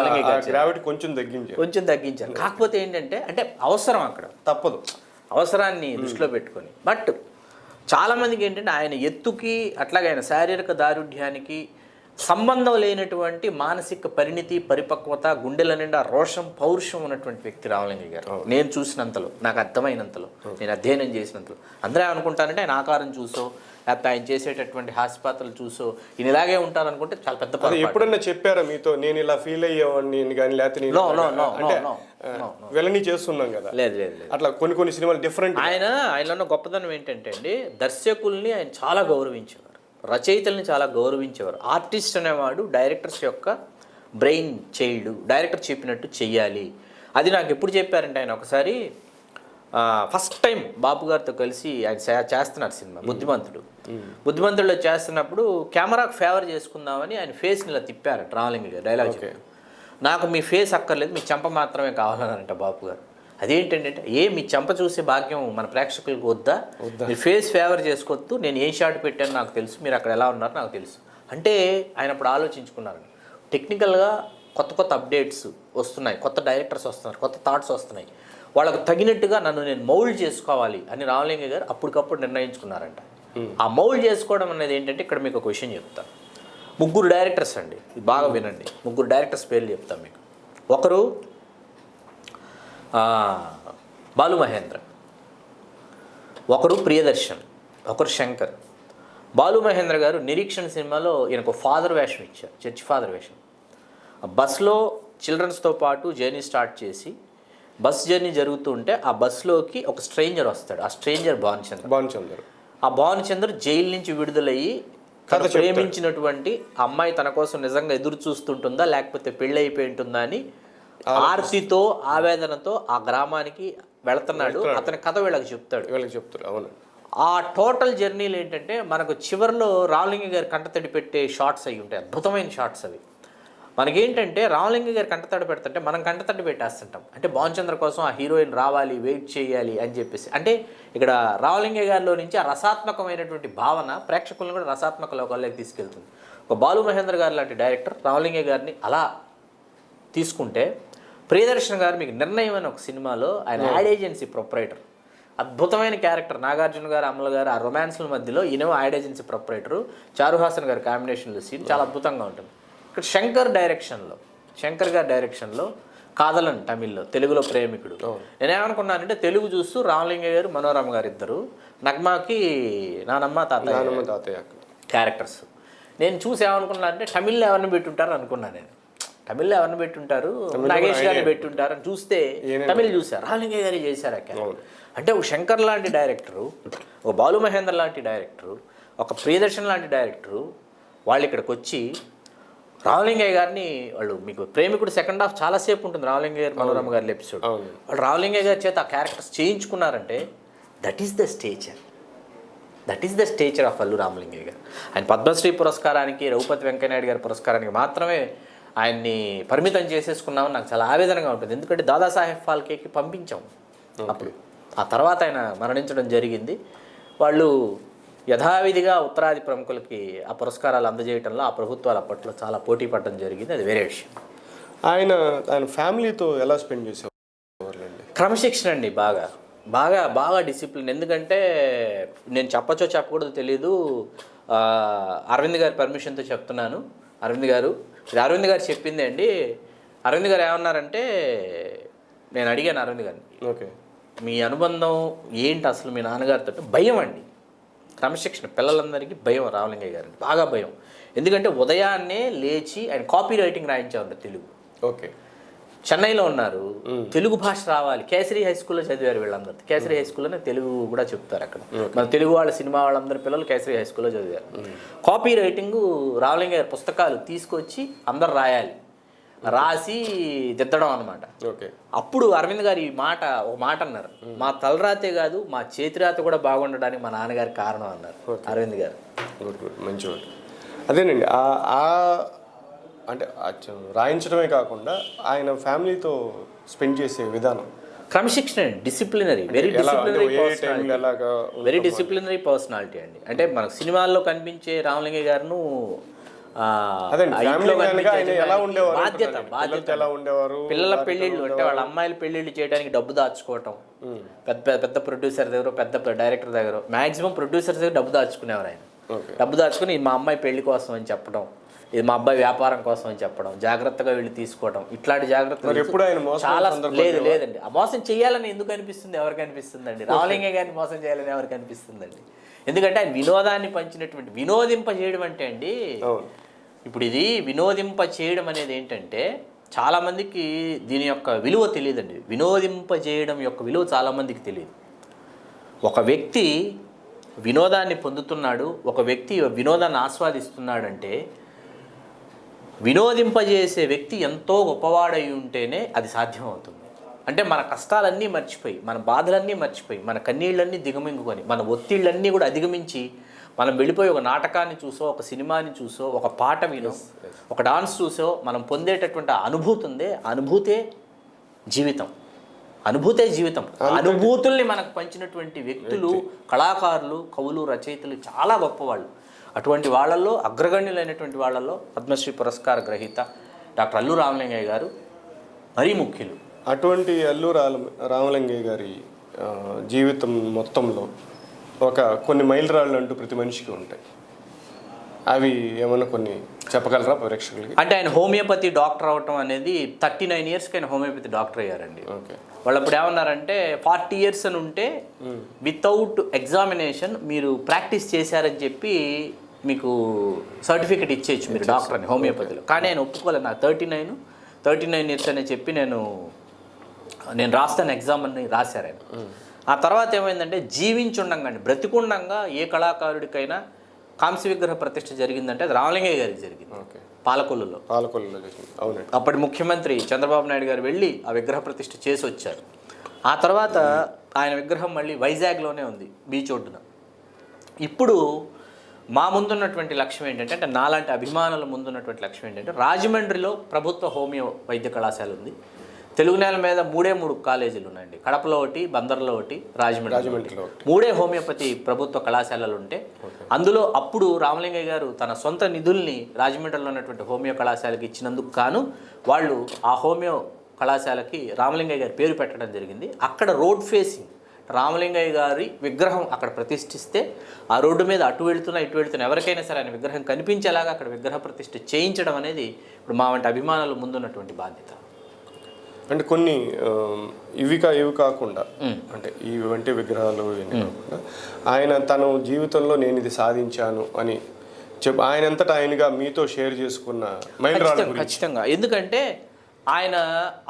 తగ్గించారు. కాకపోతే ఏంటంటే అంటే అవసరం, అక్కడ తప్పదు, అవసరాన్ని దృష్టిలో పెట్టుకొని. బట్ చాలామందికి ఏంటంటే ఆయన ఎత్తుకి అట్లాగే ఆయన శారీరక దారుఢ్యానికి సంబంధం లేనటువంటి మానసిక పరిణితి, పరిపక్వత, గుండెల నిండా రోషం, పౌరుషం ఉన్నటువంటి వ్యక్తి రామలింగయ్య గారు. నేను చూసినంతలో, నాకు అర్థమైనంతలో, నేను అధ్యయనం చేసినంతలో అందరూ ఏమనుకుంటారంటే ఆయన ఆకారం చూసో లేకపోతే ఆయన చేసేటటువంటి హాస్యపాత్రలు చూసో ఈయన ఇలాగే ఉంటారనుకుంటే చాలా పెద్ద పని. ఎప్పుడన్నా చెప్పారా మీతో నేను ఇలా ఫీల్ అయ్యేవాడిని కానీ, లేకపోతే వెళ్ళని చేస్తున్నాం కదా? లేదు, అట్లా కొన్ని సినిమాలు డిఫరెంట్. ఆయనలో గొప్పదనం ఏంటంటే అండి, దర్శకుల్ని ఆయన చాలా గౌరవించేవారు, రచయితల్ని చాలా గౌరవించేవారు. ఆర్టిస్ట్ అనేవాడు డైరెక్టర్స్ యొక్క బ్రెయిన్ చైల్డ్, డైరెక్టర్ చెప్పినట్టు చెయ్యాలి. అది నాకు ఎప్పుడు చెప్పారంటే ఆయన ఒకసారి ఫస్ట్ టైం బాపు గారితో కలిసి ఆయన చేస్తున్నారు సినిమా బుద్ధిమంతుడిలో చేస్తున్నప్పుడు కెమెరాకు ఫేవర్ చేసుకుందామని ఆయన ఫేస్ని ఇలా తిప్పారు రామలింగ గారు. డైలాగ్ చెప్పారు, నాకు మీ ఫేస్ అక్కర్లేదు, మీ చెంప మాత్రమే కావాలనంట బాపు గారు. అదేంటంటే మీ చెంప చూసే భాగ్యం మన ప్రేక్షకులకు వద్దా, మీ ఫేస్ ఫేవర్ చేసుకోవద్దు, నేను ఏ షాట్ పెట్టాను నాకు తెలుసు, మీరు అక్కడ ఎలా ఉన్నారో నాకు తెలుసు అంటే ఆయన అప్పుడు ఆలోచించుకున్నారు. టెక్నికల్గా కొత్త అప్డేట్స్ వస్తున్నాయి, కొత్త డైరెక్టర్స్ వస్తున్నారు, కొత్త థాట్స్ వస్తున్నాయి, వాళ్ళకు తగినట్టుగా నేను మౌల్డ్ చేసుకోవాలి అని రామలింగ గారు అప్పటికప్పుడు నిర్ణయించుకున్నారంట. ఆ మౌల్డ్ చేసుకోవడం అనేది ఏంటంటే ఇక్కడ మీకు ఒక విషయం చెప్తాను. ముగ్గురు డైరెక్టర్స్ అండి, బాగా వినండి, ముగ్గురు డైరెక్టర్స్ పేర్లు చెప్తాను మీకు. ఒకరు బాలు మహేంద్ర, ఒకరు ప్రియదర్శన్, ఒకరు శంకర్. బాలు మహేంద్ర గారు నిరీక్షణ సినిమాలో ఈయనకు ఫాదర్ వేషం ఇచ్చారు, చర్చి ఫాదర్ వేషం. బస్లో చిల్డ్రన్స్తో పాటు జర్నీ స్టార్ట్ చేసి బస్ జర్నీ జరుగుతూ ఉంటే ఆ బస్సులోకి ఒక స్ట్రేంజర్ వస్తాడు. ఆ స్ట్రేంజర్ భానుచందర్. ఆ భానుచందర్ జైలు నుంచి విడుదలయ్యి ప్రేమించినటువంటి అమ్మాయి తన కోసం నిజంగా ఎదురు చూస్తుంటుందా లేకపోతే పెళ్ళి అయిపోయి ఉంటుందా అని ఆర్తితో, ఆవేదనతో ఆ గ్రామానికి వెళుతున్నాడు. అతని కథ వీళ్ళకి చెప్తాడు. అవును. ఆ టోటల్ జర్నీలు ఏంటంటే మనకు చివరిలో రామలింగ గారి కంటతడి పెట్టే షార్ట్స్ అవి ఉంటాయి, అద్భుతమైన షార్ట్స్ అవి. మనకేంటంటే రామలింగ గారు కంటతడి పెడుతుంటే మనం కంటతడి పెట్టేస్తుంటాం. అంటే భానుచంద్ర కోసం ఆ హీరోయిన్ రావాలి, వెయిట్ చేయాలి అని చెప్పేసి. అంటే ఇక్కడ రామలింగ గారిలో నుంచి ఆ రసాత్మకమైనటువంటి భావన ప్రేక్షకులను కూడా రసాత్మక లోకాల్లోకి తీసుకెళ్తుంది. ఒక బాలు మహేంద్ర గారు లాంటి డైరెక్టర్ రామలింగ గారిని అలా తీసుకుంటే, ప్రియదర్శన్ గారు మీకు నిర్ణయం అని ఒక సినిమాలో ఆయన యాడ్ ఏజెన్సీ ప్రొపరేటర్, అద్భుతమైన క్యారెక్టర్. నాగార్జున గారు, అమల గారు ఆ రొమాన్స్ల మధ్యలో ఈయన యాడ్ ఏజెన్సీ ప్రొపరేటరు, చారుహాసన్ గారి కాంబినేషన్లో సీన్ చాలా అద్భుతంగా ఉంటుంది. ఇక్కడ శంకర్ గారి డైరెక్షన్లో కాదలన్ తమిళ్లో, తెలుగులో ప్రేమికుడు. నేనేమనుకున్నానంటే తెలుగు చూస్తూ రామలింగ గారు, మనోరమ గారు ఇద్దరు, నగ్మాకి నానమ్మ తాతయ్య క్యారెక్టర్స్. నేను చూసి ఏమనుకున్నా అంటే తమిళ్లో ఎవరిని పెట్టుంటారు అనుకున్నాను. నేను తమిళ్లో ఎవరిని పెట్టుంటారు, నాగేష్ గారిని పెట్టుంటారు అని చూస్తే తమిళ్ చూశారు, రామలింగ గారి చేశారు ఆ క్యారెక్టర్. అంటే ఒక శంకర్ లాంటి డైరెక్టరు, ఒక బాలు మహేంద్ర లాంటి డైరెక్టరు, ఒక ప్రియదర్శన్ లాంటి డైరెక్టరు వాళ్ళు ఇక్కడికి వచ్చి రామలింగయ్య గారిని వాళ్ళు మీకు ప్రేమికుడు సెకండ్ హాఫ్ చాలాసేపు ఉంటుంది రామలింగయ్య గారు మనోరమ గారి ఎపిసోడ్. వాళ్ళు రామలింగయ్య గారి చేత ఆ క్యారెక్టర్స్ చేయించుకున్నారంటే that is the stature of Allu Ramalingaiah గారు. ఆయన పద్మశ్రీ పురస్కారానికి, రఘుపతి వెంకయ్యనాయుడు గారి పురస్కారానికి మాత్రమే ఆయన్ని పరిమితం చేసేసుకున్నామని నాకు చాలా ఆవేదనగా ఉంటుంది. ఎందుకంటే దాదాసాహెబ్ ఫాల్కేకి పంపించాం అప్పుడు. ఆ తర్వాత ఆయన మరణించడం జరిగింది. వాళ్ళు యథావిధిగా ఉత్తరాది ప్రముఖులకి ఆ పురస్కారాలు అందజేయడంలో ఆ ప్రభుత్వాలు అప్పట్లో చాలా పోటీ పడడం జరిగింది. అది వేరే విషయం. ఆయన ఫ్యామిలీతో ఎలా స్పెండ్ చేసేవాళ్ళు? క్రమశిక్షణ అండి, బాగా డిసిప్లిన్. ఎందుకంటే నేను చెప్పచ్చో చెప్పకూడదు తెలీదు, అరవింద్ గారి పర్మిషన్తో చెప్తున్నాను. అరవింద్ గారు చెప్పింది అండి. అరవింద్ గారు ఏమన్నారంటే, నేను అడిగాను అరవింద్ గారిని, ఓకే మీ అనుబంధం ఏంటి అసలు మీ నాన్నగారితో? భయం అండి, క్రమశిక్షణ. పిల్లలందరికీ భయం రామలింగయ్య గారు, బాగా భయం. ఎందుకంటే ఉదయాన్నే లేచి ఆయన కాపీ రైటింగ్ రాయించేవారు తెలుగు. ఓకే, చెన్నైలో ఉన్నారు, తెలుగు భాష రావాలి. కేసరి హై స్కూల్లో చదివారు వీళ్ళందరూ. కేసరి హై స్కూల్లోనే తెలుగు కూడా చెప్తారు అక్కడ. మన తెలుగు వాళ్ళ సినిమా వాళ్ళందరి పిల్లలు కేసరి హై స్కూల్లో చదివారు. కాపీ రైటింగ్ రామలింగయ్య గారి పుస్తకాలు తీసుకొచ్చి అందరు రాసి దిద్దడం అనమాట. ఓకే, అప్పుడు అరవింద్ గారు ఒక మాట అన్నారు, మా తలరాతే కాదు మా చేతిరాత కూడా బాగుండడానికి మా నాన్నగారి కారణం అన్నారు అరవింద్ గారు. గుడ్, మంచి వర్డ్. అదేనండి, అంటే రాయించడమే కాకుండా ఆయన ఫ్యామిలీతో స్పెండ్ చేసే విధానం క్రమశిక్షణ, డిసిప్లినరీ, వెరీ డిసిప్లినరీ పర్సనాలిటీ అండి. అంటే మనకు సినిమాల్లో కనిపించే రామలింగయ్య గారును బాధ్యత, పిల్లల పెళ్లిళ్ళు అంటే వాళ్ళ అమ్మాయిల పెళ్లిళ్ళు చేయడానికి డబ్బు దాచుకోవటం, పెద్ద ప్రొడ్యూసర్ దగ్గర, పెద్ద డైరెక్టర్ దగ్గర, మాక్సిమం ప్రొడ్యూసర్స్ దగ్గర డబ్బు దాచుకునేవారు ఆయన. డబ్బు దాచుకుని ఇది మా అమ్మాయి పెళ్లి కోసం అని చెప్పడం, ఇది మా అబ్బాయి వ్యాపారం కోసం అని చెప్పడం, జాగ్రత్తగా వీళ్ళు తీసుకోవడం, ఇట్లాంటి జాగ్రత్తలు చాలా. లేదండి, ఆ మోసం చేయాలని ఎందుకు అనిపిస్తుంది? ఎవరికి అనిపిస్తుందండి? రామలింగయ్య గారిని మోసం చేయాలని ఎవరికి అనిపిస్తుందండి? ఎందుకంటే ఆయన వినోదాన్ని పంచినటువంటి, వినోదింప చేయడం అంటే అండి, ఇప్పుడు ఇది వినోదింప చేయడం అనేది ఏంటంటే చాలామందికి దీని యొక్క విలువ తెలియదండి. వినోదింప చేయడం యొక్క విలువ చాలామందికి తెలియదు. ఒక వ్యక్తి వినోదాన్ని పొందుతున్నాడు, ఒక వ్యక్తి వినోదాన్ని ఆస్వాదిస్తున్నాడంటే వినోదింపజేసే వ్యక్తి ఎంతో గొప్పవాడై ఉంటేనే అది సాధ్యమవుతుంది. అంటే మన కష్టాలన్నీ మర్చిపోయి, మన బాధలన్నీ మర్చిపోయి, మన కన్నీళ్ళన్నీ దిగమింగుకొని, మన ఒత్తిళ్ళన్నీ కూడా అధిగమించి మనం వెళ్ళిపోయి ఒక నాటకాన్ని చూసో, ఒక సినిమాని చూసో, ఒక పాట వినో, ఒక డాన్స్ చూసో మనం పొందేటటువంటి అనుభూతి ఉందే, అనుభూతే జీవితం. అనుభూతుల్ని మనకు పంచినటువంటి వ్యక్తులు, కళాకారులు, కవులు, రచయితలు చాలా గొప్పవాళ్ళు. అటువంటి వాళ్ళల్లో అగ్రగణ్యులైనటువంటి వాళ్ళల్లో పద్మశ్రీ పురస్కార గ్రహీత డాక్టర్ అల్లు రామలింగయ్య గారు మరీ ముఖ్యులు. అటువంటి అల్లు రామలింగయ్య గారి జీవితం మొత్తంలో కొన్ని మైలురాళ్ళు అంటూ ప్రతి మనిషికి ఉంటాయి. అవి ఏమన్నా కొన్ని చెప్పగలరా ప్రేక్షకులకి? అంటే ఆయన హోమియోపతి డాక్టర్ అవటం అనేది 39 yearsకి ఆయన హోమియోపతి డాక్టర్ అయ్యారండి. వాళ్ళు అప్పుడు ఏమన్నారంటే 40 years అని ఉంటే వితౌట్ ఎగ్జామినేషన్ మీరు ప్రాక్టీస్ చేశారని చెప్పి మీకు సర్టిఫికెట్ ఇచ్చేయచ్చు మీరు డాక్టర్ అని హోమియోపతిలో. కానీ ఆయన ఒప్పుకోలేదు. నాకు 39 years అని చెప్పి నేను రాస్తాను ఎగ్జామ్ అని రాశారు ఆయన. ఆ తర్వాత ఏమైందంటే జీవించుండంగా, బ్రతికుండంగా ఏ కళాకారుడికైనా కాంస్య విగ్రహ ప్రతిష్ఠ జరిగిందంటే అది రామలింగయ్య గారికి జరిగింది. పాలకొల్లులో అవునండి. అప్పటి ముఖ్యమంత్రి చంద్రబాబు నాయుడు గారు వెళ్ళి ఆ విగ్రహ ప్రతిష్ఠ చేసి వచ్చారు. ఆ తర్వాత ఆయన విగ్రహం మళ్ళీ వైజాగ్లోనే ఉంది, బీచ్ ఒడ్డున. ఇప్పుడు మా ముందున్నటువంటి లక్ష్యం ఏంటంటే, అంటే నాలాంటి అభిమానుల ముందున్నటువంటి లక్ష్యం ఏంటంటే, రాజమండ్రిలో ప్రభుత్వ హోమియో వైద్య కళాశాల ఉంది. తెలుగు నేల మీద 3 కాలేజీలు ఉన్నాయండి. కడపలో ఒకటి, బందర్లో ఒకటి, రాజమండ్రిలో 3 హోమియోపతి ప్రభుత్వ కళాశాలలు ఉంటే అందులో అప్పుడు రామలింగయ్య గారు తన సొంత నిధుల్ని రాజమండ్రిలో ఉన్నటువంటి హోమియో కళాశాలకి ఇచ్చినందుకు గాను వాళ్ళు ఆ హోమియో కళాశాలకి రామలింగయ్య గారి పేరు పెట్టడం జరిగింది. అక్కడ రోడ్ ఫేసింగ్ రామలింగయ్య గారి విగ్రహం అక్కడ ప్రతిష్ఠిస్తే ఆ రోడ్డు మీద అటు వెళుతున్నా ఇటు వెళుతున్నా ఎవరికైనా సరే ఆయన విగ్రహం కనిపించేలాగా అక్కడ విగ్రహ ప్రతిష్ఠ చేయించడం అనేది ఇప్పుడు మా వంటి అభిమానుల ముందున్నటువంటి బాధ్యత. అంటే కొన్ని ఇవి కాకుండా, అంటే ఇవంటి విగ్రహాలు కాకుండా ఆయన తన జీవితంలో నేను ఇది సాధించాను అని ఆయనంతటా ఆయనగా మీతో షేర్ చేసుకున్న మైలురాళ్ళు ఖచ్చితంగా. ఎందుకంటే ఆయన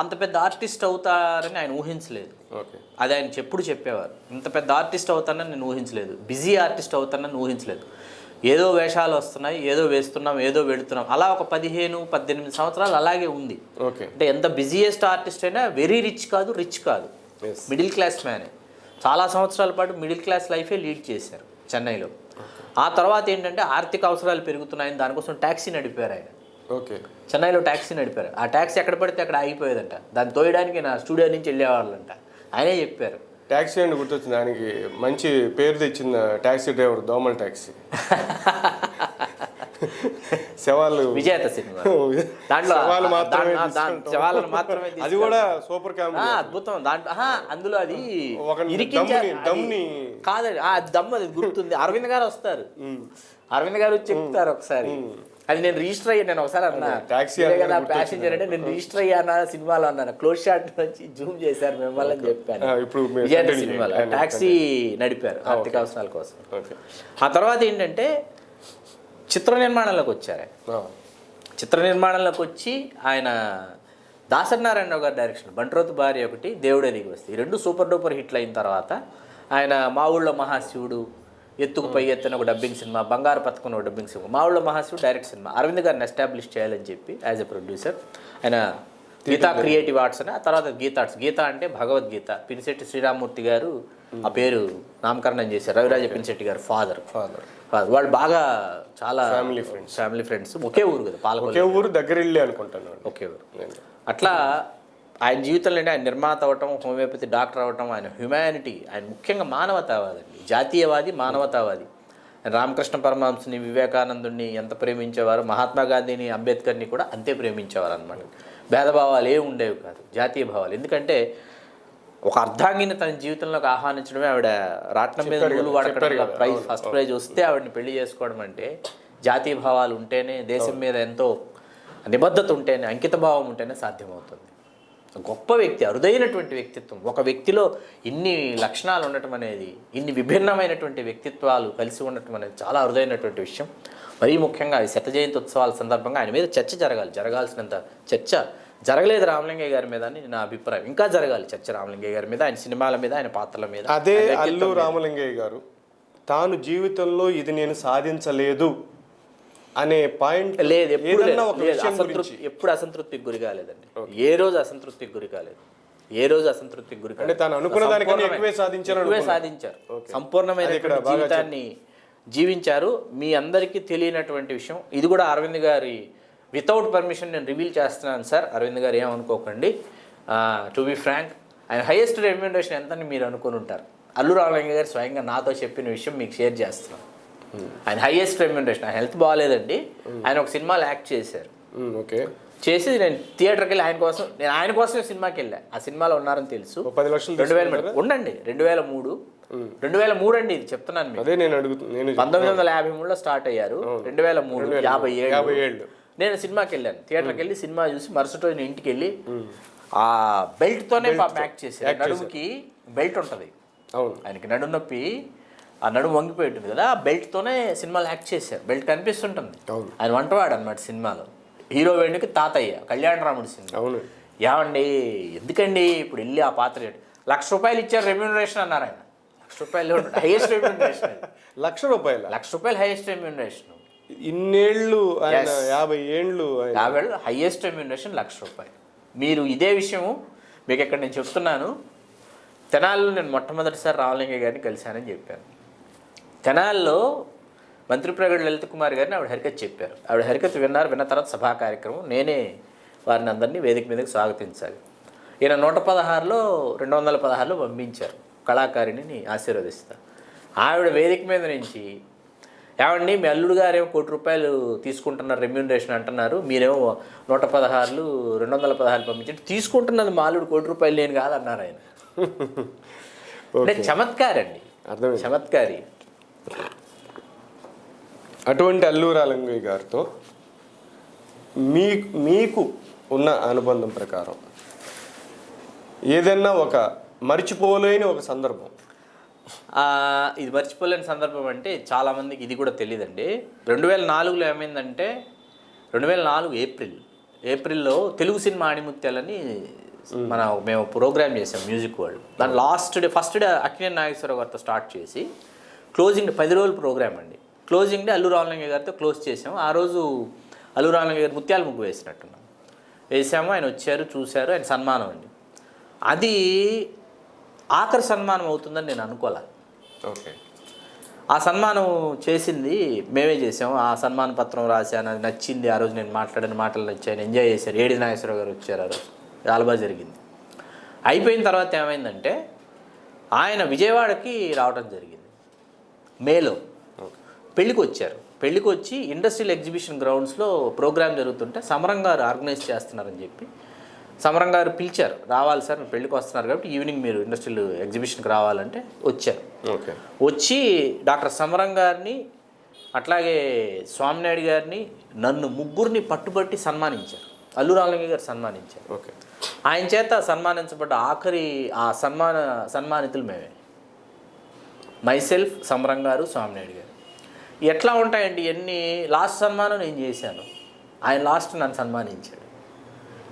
అంత పెద్ద ఆర్టిస్ట్ అవుతారని ఆయన ఊహించలేదు. అది ఆయన ఎప్పుడు చెప్పేవారు, ఇంత పెద్ద ఆర్టిస్ట్ అవుతానని నేను ఊహించలేదు, బిజీ ఆర్టిస్ట్ అవుతానని ఊహించలేదు. ఏదో వేషాలు వస్తున్నాయి, ఏదో వేస్తున్నాం, ఏదో వెళుతున్నాం, అలా ఒక 15-18 సంవత్సరాలు అలాగే ఉంది. ఓకే. అంటే ఎంత బిజీయెస్ట్ ఆర్టిస్ట్ అయినా వెరీ రిచ్ కాదు, రిచ్ కాదు, మిడిల్ క్లాస్ మ్యానే. చాలా సంవత్సరాల పాటు మిడిల్ క్లాస్ లైఫే లీడ్ చేశారు చెన్నైలో. ఆ తర్వాత ఏంటంటే ఆర్థిక అవసరాలు పెరుగుతున్నాయని దానికోసం ట్యాక్సీ నడిపారు ఆయన. ఓకే. చెన్నైలో ట్యాక్సీ నడిపారు. ఆ ట్యాక్సీ ఎక్కడ పడితే అక్కడ ఆగిపోయేదంట. దాన్ని తోయడానికి నా స్టూడియో నుంచి వెళ్ళేవాళ్ళంట. ఆయనే చెప్పారు. ట్యాక్సీ అంటే గుర్తొచ్చింది, దానికి మంచి పేరు తెచ్చిన ట్యాక్సీ డ్రైవర్ దోమల ట్యాక్సీ. శవాలు విజేత సినిమా దాంట్లో శవాలు మాత్రమే శవాలను మాత్రమే అది కూడా సూపర్ కామెడీ, అద్భుతం. దాంట్లో అందులో అది ఒక ఇరికించారు. దమ్ముని కాదండి, ఆ దమ్ము అది గుర్తుంది. అరవింద్ గారు వస్తారు, అరవింద్ గారు చెప్తారు ఒకసారి. అది నేను రిజిస్టర్ అయ్యాను. నేను ఒకసారి అన్నా టాక్సీ కదా ప్యాసింజర్ అంటే నేను రిజిస్టర్ అయ్యానా సినిమాలో అన్నాను. క్లోజ్ షాట్ నుంచి జూమ్ చేశారు మిమ్మల్ని అని చెప్పాను. ఇప్పుడు విజేత సినిమాలో ట్యాక్సీ నడిపారు ఆర్థిక అవసరాల కోసం. ఆ తర్వాత ఏంటంటే చిత్ర నిర్మాణంలోకి వచ్చారు. చిత్ర నిర్మాణంలోకి వచ్చి ఆయన దాసరి నారాయణరావు గారి డైరెక్షన్ బంట్రోతు భార్య ఒకటి, దేవుడే దిగి వస్తే, ఈ రెండు సూపర్ డూపర్ హిట్లు అయిన తర్వాత ఆయన మా ఊళ్ళో మహాశివుడు, ఎత్తుకు పై ఎత్తున ఒక డబ్బింగ్ సినిమా, బంగారు పథకం ఒక డబ్బింగ్ సినిమా, మా ఊళ్ళో మహాశివుడు డైరెక్ట్ సినిమా, అరవింద్ గారిని ఎస్టాబ్లిష్ చేయాలని చెప్పి యాజ్ ఎ ప్రొడ్యూసర్ ఆయన గీతా క్రియేటివ్ ఆర్ట్స్ అని, ఆ తర్వాత గీతార్ట్స్. గీత అంటే భగవద్గీత. పినిశెట్టి శ్రీరామూర్తి గారు ఆ పేరు నామకరణం చేశారు. రవిరాజ పినిశెట్టి గారు ఫాదర్. వాళ్ళు బాగా చాలా ఫ్యామిలీ ఫ్రెండ్స్. ఒకే ఊరు కదా, ఒకే ఊరు, దగ్గర వెళ్ళి అనుకుంటాను. ఒకే ఊరు. అట్లా ఆయన జీవితంలో ఆయన నిర్మాత అవ్వటం, హోమియోపతి డాక్టర్ అవ్వటం, ఆయన హ్యుమానిటీ, ఆయన ముఖ్యంగా మానవతావాది అండి, జాతీయవాది, మానవతావాది. రామకృష్ణ పరమహంసని, వివేకానందుని ఎంత ప్రేమించేవారు, మహాత్మా గాంధీని, అంబేద్కర్ని కూడా అంతే ప్రేమించేవారు అనమాట. భేదభావాలు ఏమి ఉండేవి కాదు, జాతీయ భావాలు. ఎందుకంటే ఒక అర్ధాంగిని తన జీవితంలోకి ఆహ్వానించడమే ఆవిడ రాట్నం మీద నూలు వాడకడం ప్రైజ్, ఫస్ట్ ప్రైజ్ వస్తే ఆవిడని పెళ్లి చేసుకోవడం అంటే జాతీయ భావాలు ఉంటేనే, దేశం మీద ఎంతో నిబద్ధత ఉంటేనే, అంకిత భావం ఉంటేనే సాధ్యమవుతుంది. గొప్ప వ్యక్తి, అరుదైనటువంటి వ్యక్తిత్వం. ఒక వ్యక్తిలో ఇన్ని లక్షణాలు ఉండటం అనేది, ఇన్ని విభిన్నమైనటువంటి వ్యక్తిత్వాలు కలిసి ఉండటం అనేది చాలా అరుదైనటువంటి విషయం. మరీ ముఖ్యంగా ఈ శత జయంతి ఉత్సవాల సందర్భంగా ఆయన మీద చర్చ జరగాల్సినంత చర్చ జరగలేదు రామలింగయ్య గారి మీద అని నా అభిప్రాయం. ఇంకా జరగాలి చర్చ రామలింగయ్య గారి మీద, ఆయన సినిమాల మీద, ఆయన పాత్రల మీద. అదే అల్లు రామలింగయ్య గారు తాను జీవితంలో ఇది నేను సాధించలేదు అనే పాయింట్ లేదు, ఎప్పుడు అసంతృప్తికి గురి కాలేదండి. ఏ రోజు అసంతృప్తికి గురి కాలేదు. అంటే తాను అనుకున్న దానికన్నా ఎక్కువే సాధించారు. సంపూర్ణమైన జీవితాన్ని జీవించారు. మీ అందరికీ తెలియనటువంటి విషయం ఇది కూడా, అరవింద్ గారి వితౌట్ పర్మిషన్ నేను రివీల్ చేస్తున్నాను సార్, అరవింద్ గారు ఏమనుకోకండి. టు బి ఫ్రాంక్, ఆయన హైయెస్ట్ రెమ్యూనరేషన్ ఎంత అని మీరు అనుకుని ఉంటారు. అల్లు రామలింగయ్య గారు స్వయంగా నాతో చెప్పిన విషయం మీకు షేర్ చేస్తున్నాను. ఆయన హైయెస్ట్ రెమ్యూనరేషన్, ఆయన హెల్త్ బాగాలేదండి, ఆయన ఒక సినిమాలో యాక్ట్ చేశారు. ఓకే. చేసి నేను థియేటర్కి వెళ్ళి ఆయన కోసమే సినిమాకి వెళ్ళా. ఆ సినిమాలో ఉన్నారని తెలుసు. 10 లక్షలు 2000 ఉండండి, 2003 అండి ఇది చెప్తున్నాను మీకు. 1953లో స్టార్ట్ అయ్యారు, 2003 50 ఏళ్ళు. నేను సినిమాకి వెళ్ళాను, థియేటర్కి వెళ్ళి సినిమా చూసి మరుసటి రోజు నేను ఇంటికి వెళ్ళి ఆ బెల్ట్తోనే యాక్ట్ చేశాను. నడుముకి బెల్ట్ ఉంటుంది, ఆయనకి నడుము నొప్పి, ఆ నడుము వంగిపోయి ఉంటుంది కదా, ఆ బెల్ట్తోనే సినిమాలో యాక్ట్ చేశారు. బెల్ట్ కనిపిస్తుంటుంది. ఆయన వంటవాడు అనమాట సినిమాలో. హీరో వేణుకి తాతయ్య, కళ్యాణరాముడి సినిమా. ఏమండి ఎందుకండి ఇప్పుడు వెళ్ళి ఆ పాత్ర ₹1,00,000 ఇచ్చారు రెమ్యూనరేషన్ అన్నారు. ఆయన ₹1,00,000 హైయెస్ట్ రెమ్యూనరేషన్. ₹1,00,000 highest remuneration. ఇన్నేళ్ళు 50 ఏళ్ళు హైయెస్ట్ రెమ్యూనరేషన్ ₹1,00,000. మీరు ఇదే విషయం మీకు ఇక్కడ నేను చెప్తున్నాను. తెనాలిలో నేను మొట్టమొదటిసారి రామలింగయ్య గారిని కలిశానని చెప్పాను. తెనాలిలో మంత్రి ప్రగడ్ లలిత్ కుమార్ గారిని ఆవిడ హరికత్ చెప్పారు. ఆవిడ హరికత్ విన్న తర్వాత సభా కార్యక్రమం నేనే వారిని అందరినీ వేదిక మీదకి స్వాగతించాలి. ఈయన 116లో 216లో పంపించారు కళాకారిణిని ఆశీర్వదిస్తా. ఆవిడ వేదిక మీద నుంచి, ఏమండి మీ అల్లుడు గారేమో ₹1,00,000 తీసుకుంటున్నారు రెమ్యూనరేషన్ అంటున్నారు, మీరేమో 116 216 పంపించండి, తీసుకుంటున్నది మా అల్లుడు ₹1,00,000 నేను కాదన్నారు ఆయన. చమత్కారండి, చమత్కారి. అటువంటి అల్లు రామలింగయ్య గారితో మీకు ఉన్న అనుబంధం ప్రకారం ఏదైనా ఒక మర్చిపోలేని ఒక సందర్భం? ఇది మర్చిపోలేని సందర్భం అంటే చాలామందికి ఇది కూడా తెలియదండి. 2004లో ఏమైందంటే, 2004 ఏప్రిల్లో తెలుగు సినిమా ఆణిముత్యాలని మేము ప్రోగ్రామ్ చేసాం మ్యూజిక్ వరల్డ్. దాని ఫస్ట్ డే అక్కినేని నాగేశ్వరరావు గారితో స్టార్ట్ చేసి క్లోజింగ్ 10 రోజుల ప్రోగ్రామ్ అండి. క్లోజింగ్ డే అల్లు రామలింగయ్య గారితో క్లోజ్ చేసాం. ఆ రోజు అల్లు రామలింగయ్య గారు ముత్యాల ముగ్గు వేసినట్టున్నాం, వేసాము. ఆయన వచ్చారు, చూశారు, ఆయన సన్మానం అండి. అది ఆఖరి సన్మానం అవుతుందని నేను అనుకోలే. ఓకే. ఆ సన్మానం చేసింది మేమే చేసాము. ఆ సన్మాన పత్రం రాశాను, అది నచ్చింది. ఆ రోజు నేను మాట్లాడిన మాటలు నచ్చాను, ఎంజాయ్ చేశారు. ఏడి నాగేశ్వరరావు గారు వచ్చారు ఆ రోజు, చాలా బాగా జరిగింది. అయిపోయిన తర్వాత ఏమైందంటే ఆయన విజయవాడకి రావడం జరిగింది మేలో. పెళ్ళికి వచ్చారు. పెళ్ళికి వచ్చి ఇండస్ట్రియల్ ఎగ్జిబిషన్ గ్రౌండ్స్లో ప్రోగ్రామ్ జరుగుతుంటే సమరం గారు ఆర్గనైజ్ చేస్తున్నారని చెప్పి సమరం గారు పిలిచారు, రావాలి సార్ మీరు పెళ్ళికి వస్తున్నారు కాబట్టి ఈవినింగ్ మీరు ఇండస్ట్రియల్ ఎగ్జిబిషన్కి రావాలంటే వచ్చారు. ఓకే. వచ్చి డాక్టర్ సమరం గారిని అట్లాగే స్వామినాయుడు గారిని నన్ను ముగ్గురిని పట్టుబట్టి సన్మానించారు. అల్లు రామలింగయ్య గారు సన్మానించారు. ఓకే. ఆయన చేత సన్మానించబడ్డ ఆఖరి ఆ సన్మానితులు మేమే, మైసెల్ఫ్, సమరం గారు, స్వామినాయుడు గారు. ఎట్లా ఉంటాయండి ఎన్ని. లాస్ట్ సన్మానం నేను చేశాను, ఆయన లాస్ట్ నన్ను సన్మానించాడు.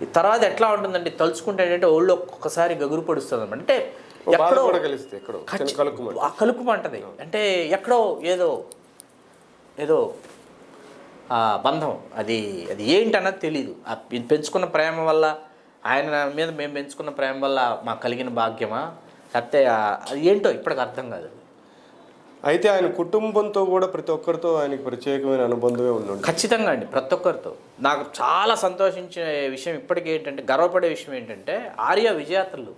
ఈ తర్వాత ఎట్లా ఉంటుందండి తలుచుకుంటే ఏంటంటే ఒళ్ళు ఒక్కొక్కసారి గగురు పడుస్తుంది అనమాట. అంటే ఎక్కడో ఆ కలుకుమంటది, అంటే ఎక్కడో ఏదో ఏదో బంధం, అది అది ఏంటన్నది తెలీదు. పెంచుకున్న ప్రేమ వల్ల, ఆయన మీద మేము పెంచుకున్న ప్రేమ వల్ల మాకు కలిగిన భాగ్యమా, లేకపోతే అది ఏంటో ఇప్పటికి అర్థం కాదు. అయితే ఆయన కుటుంబంతో కూడా ప్రతి ఒక్కరితో ఆయనకి ప్రత్యేకమైన అనుబంధమే ఉంది. ఖచ్చితంగా అండి, ప్రతి ఒక్కరితో. నాకు చాలా సంతోషించే విషయం ఇప్పటికీ ఏంటంటే, గర్వపడే విషయం ఏంటంటే, ఆర్య విజేతలు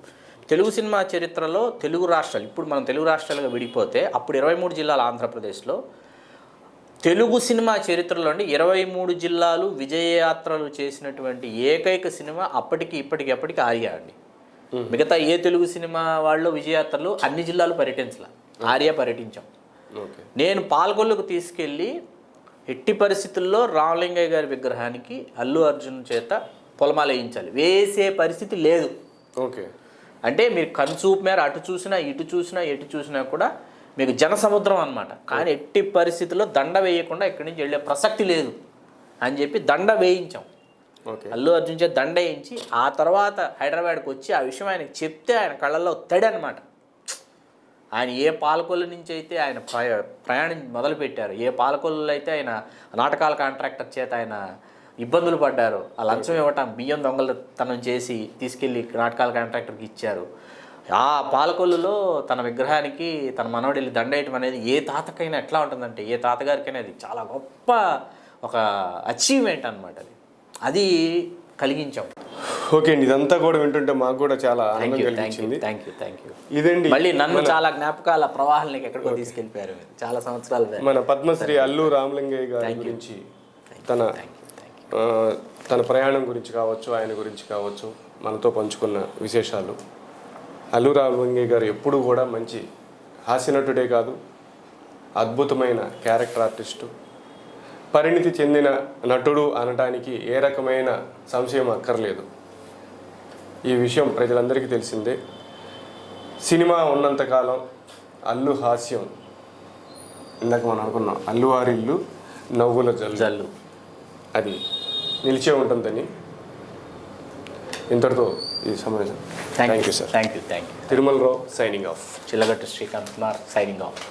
తెలుగు సినిమా చరిత్రలో తెలుగు రాష్ట్రాలు, ఇప్పుడు మనం తెలుగు రాష్ట్రాలుగా విడిపోతే అప్పుడు 23 జిల్లాలు ఆంధ్రప్రదేశ్లో, తెలుగు సినిమా చరిత్రలో అండి 23 జిల్లాలు విజయయాత్రలు చేసినటువంటి ఏకైక సినిమా అప్పటికి ఇప్పటికి ఎప్పటికీ ఆర్య అండి. మిగతా ఏ తెలుగు సినిమా వాళ్ళు విజయయాత్రలు అన్ని జిల్లాలు పర్యటించాల, ఆర్య పర్యటించాం. నేను పాల్గొల్లుకు తీసుకెళ్ళి ఎట్టి పరిస్థితుల్లో రామలింగయ్య గారి విగ్రహానికి అల్లు అర్జున్ చేత పొలమాల వేయించాలి, వేసే పరిస్థితి లేదు. ఓకే. అంటే మీరు కన్సూప్ మేర అటు చూసినా ఇటు చూసినా ఎటు చూసినా కూడా మీకు జన సముద్రం అనమాట. కానీ ఎట్టి పరిస్థితుల్లో దండ వేయకుండా ఇక్కడి నుంచి వెళ్ళే ప్రసక్తి లేదు అని చెప్పి దండ వేయించాం. అల్లు అర్జున్ చేత దండ వేయించి ఆ తర్వాత హైదరాబాద్కి వచ్చి ఆ విషయం ఆయనకు చెప్తే ఆయన కళ్ళల్లో తడి అనమాట. ఆయన ఏ పాలకొల్లు నుంచి అయితే ఆయన ప్రయాణం మొదలుపెట్టారు, ఏ పాలకొల్లులో అయితే ఆయన నాటకాల కాంట్రాక్టర్ చేత ఆయన ఇబ్బందులు పడ్డారు, ఆ లంచం ఇవ్వటం, బియ్యం దొంగలతనం చేసి తీసుకెళ్ళి నాటకాల కాంట్రాక్టర్కి ఇచ్చారు, ఆ పాలకొల్లులో తన విగ్రహానికి తన మనవడి వెళ్ళి దండేయటం అనేది ఏ తాతకైనా ఎట్లా ఉంటుందంటే, ఏ తాతగారికైనా అది చాలా గొప్ప ఒక అచీవ్మెంట్ అనమాట. అది కలిగించాం. ఓకే అండి, ఇదంతా కూడా వింటుంటే మాకు కూడా చాలా ఆనందం కలిగించింది. Thank you. ఇదండి మళ్ళీ నన్ను చాలా జ్ఞాపకాల ప్రవాహానికి ఎక్కడికో తీసుకెళ్ళిపోయారు చాలా సంవత్సరాలు. మన పద్మశ్రీ అల్లు రామలింగయ్య గారి గురించి, తన ప్రయాణం గురించి కావచ్చు, ఆయన గురించి కావచ్చు, మనతో పంచుకున్న విశేషాలు. అల్లు రామలింగయ్య గారు ఎప్పుడు కూడా మంచి హాస్యనటుడే కాదు, అద్భుతమైన క్యారెక్టర్ ఆర్టిస్టు, పరిణితి చెందిన నటుడు అనడానికి ఏ రకమైన సంశయం అక్కర్లేదు. ఈ విషయం ప్రజలందరికీ తెలిసిందే. సినిమా ఉన్నంతకాలం అల్లు హాస్యం, ఇందాక మనం అనుకున్నాం అల్లు వారిల్లు నవ్వుల జల్లు, అది నిలిచే ఉంటుందని ఇంతటితో ఈ సమావేశం. Thank you sir. Thank you. Tirumala Rao signing off. Chillagattu Srikanth Kumar signing off.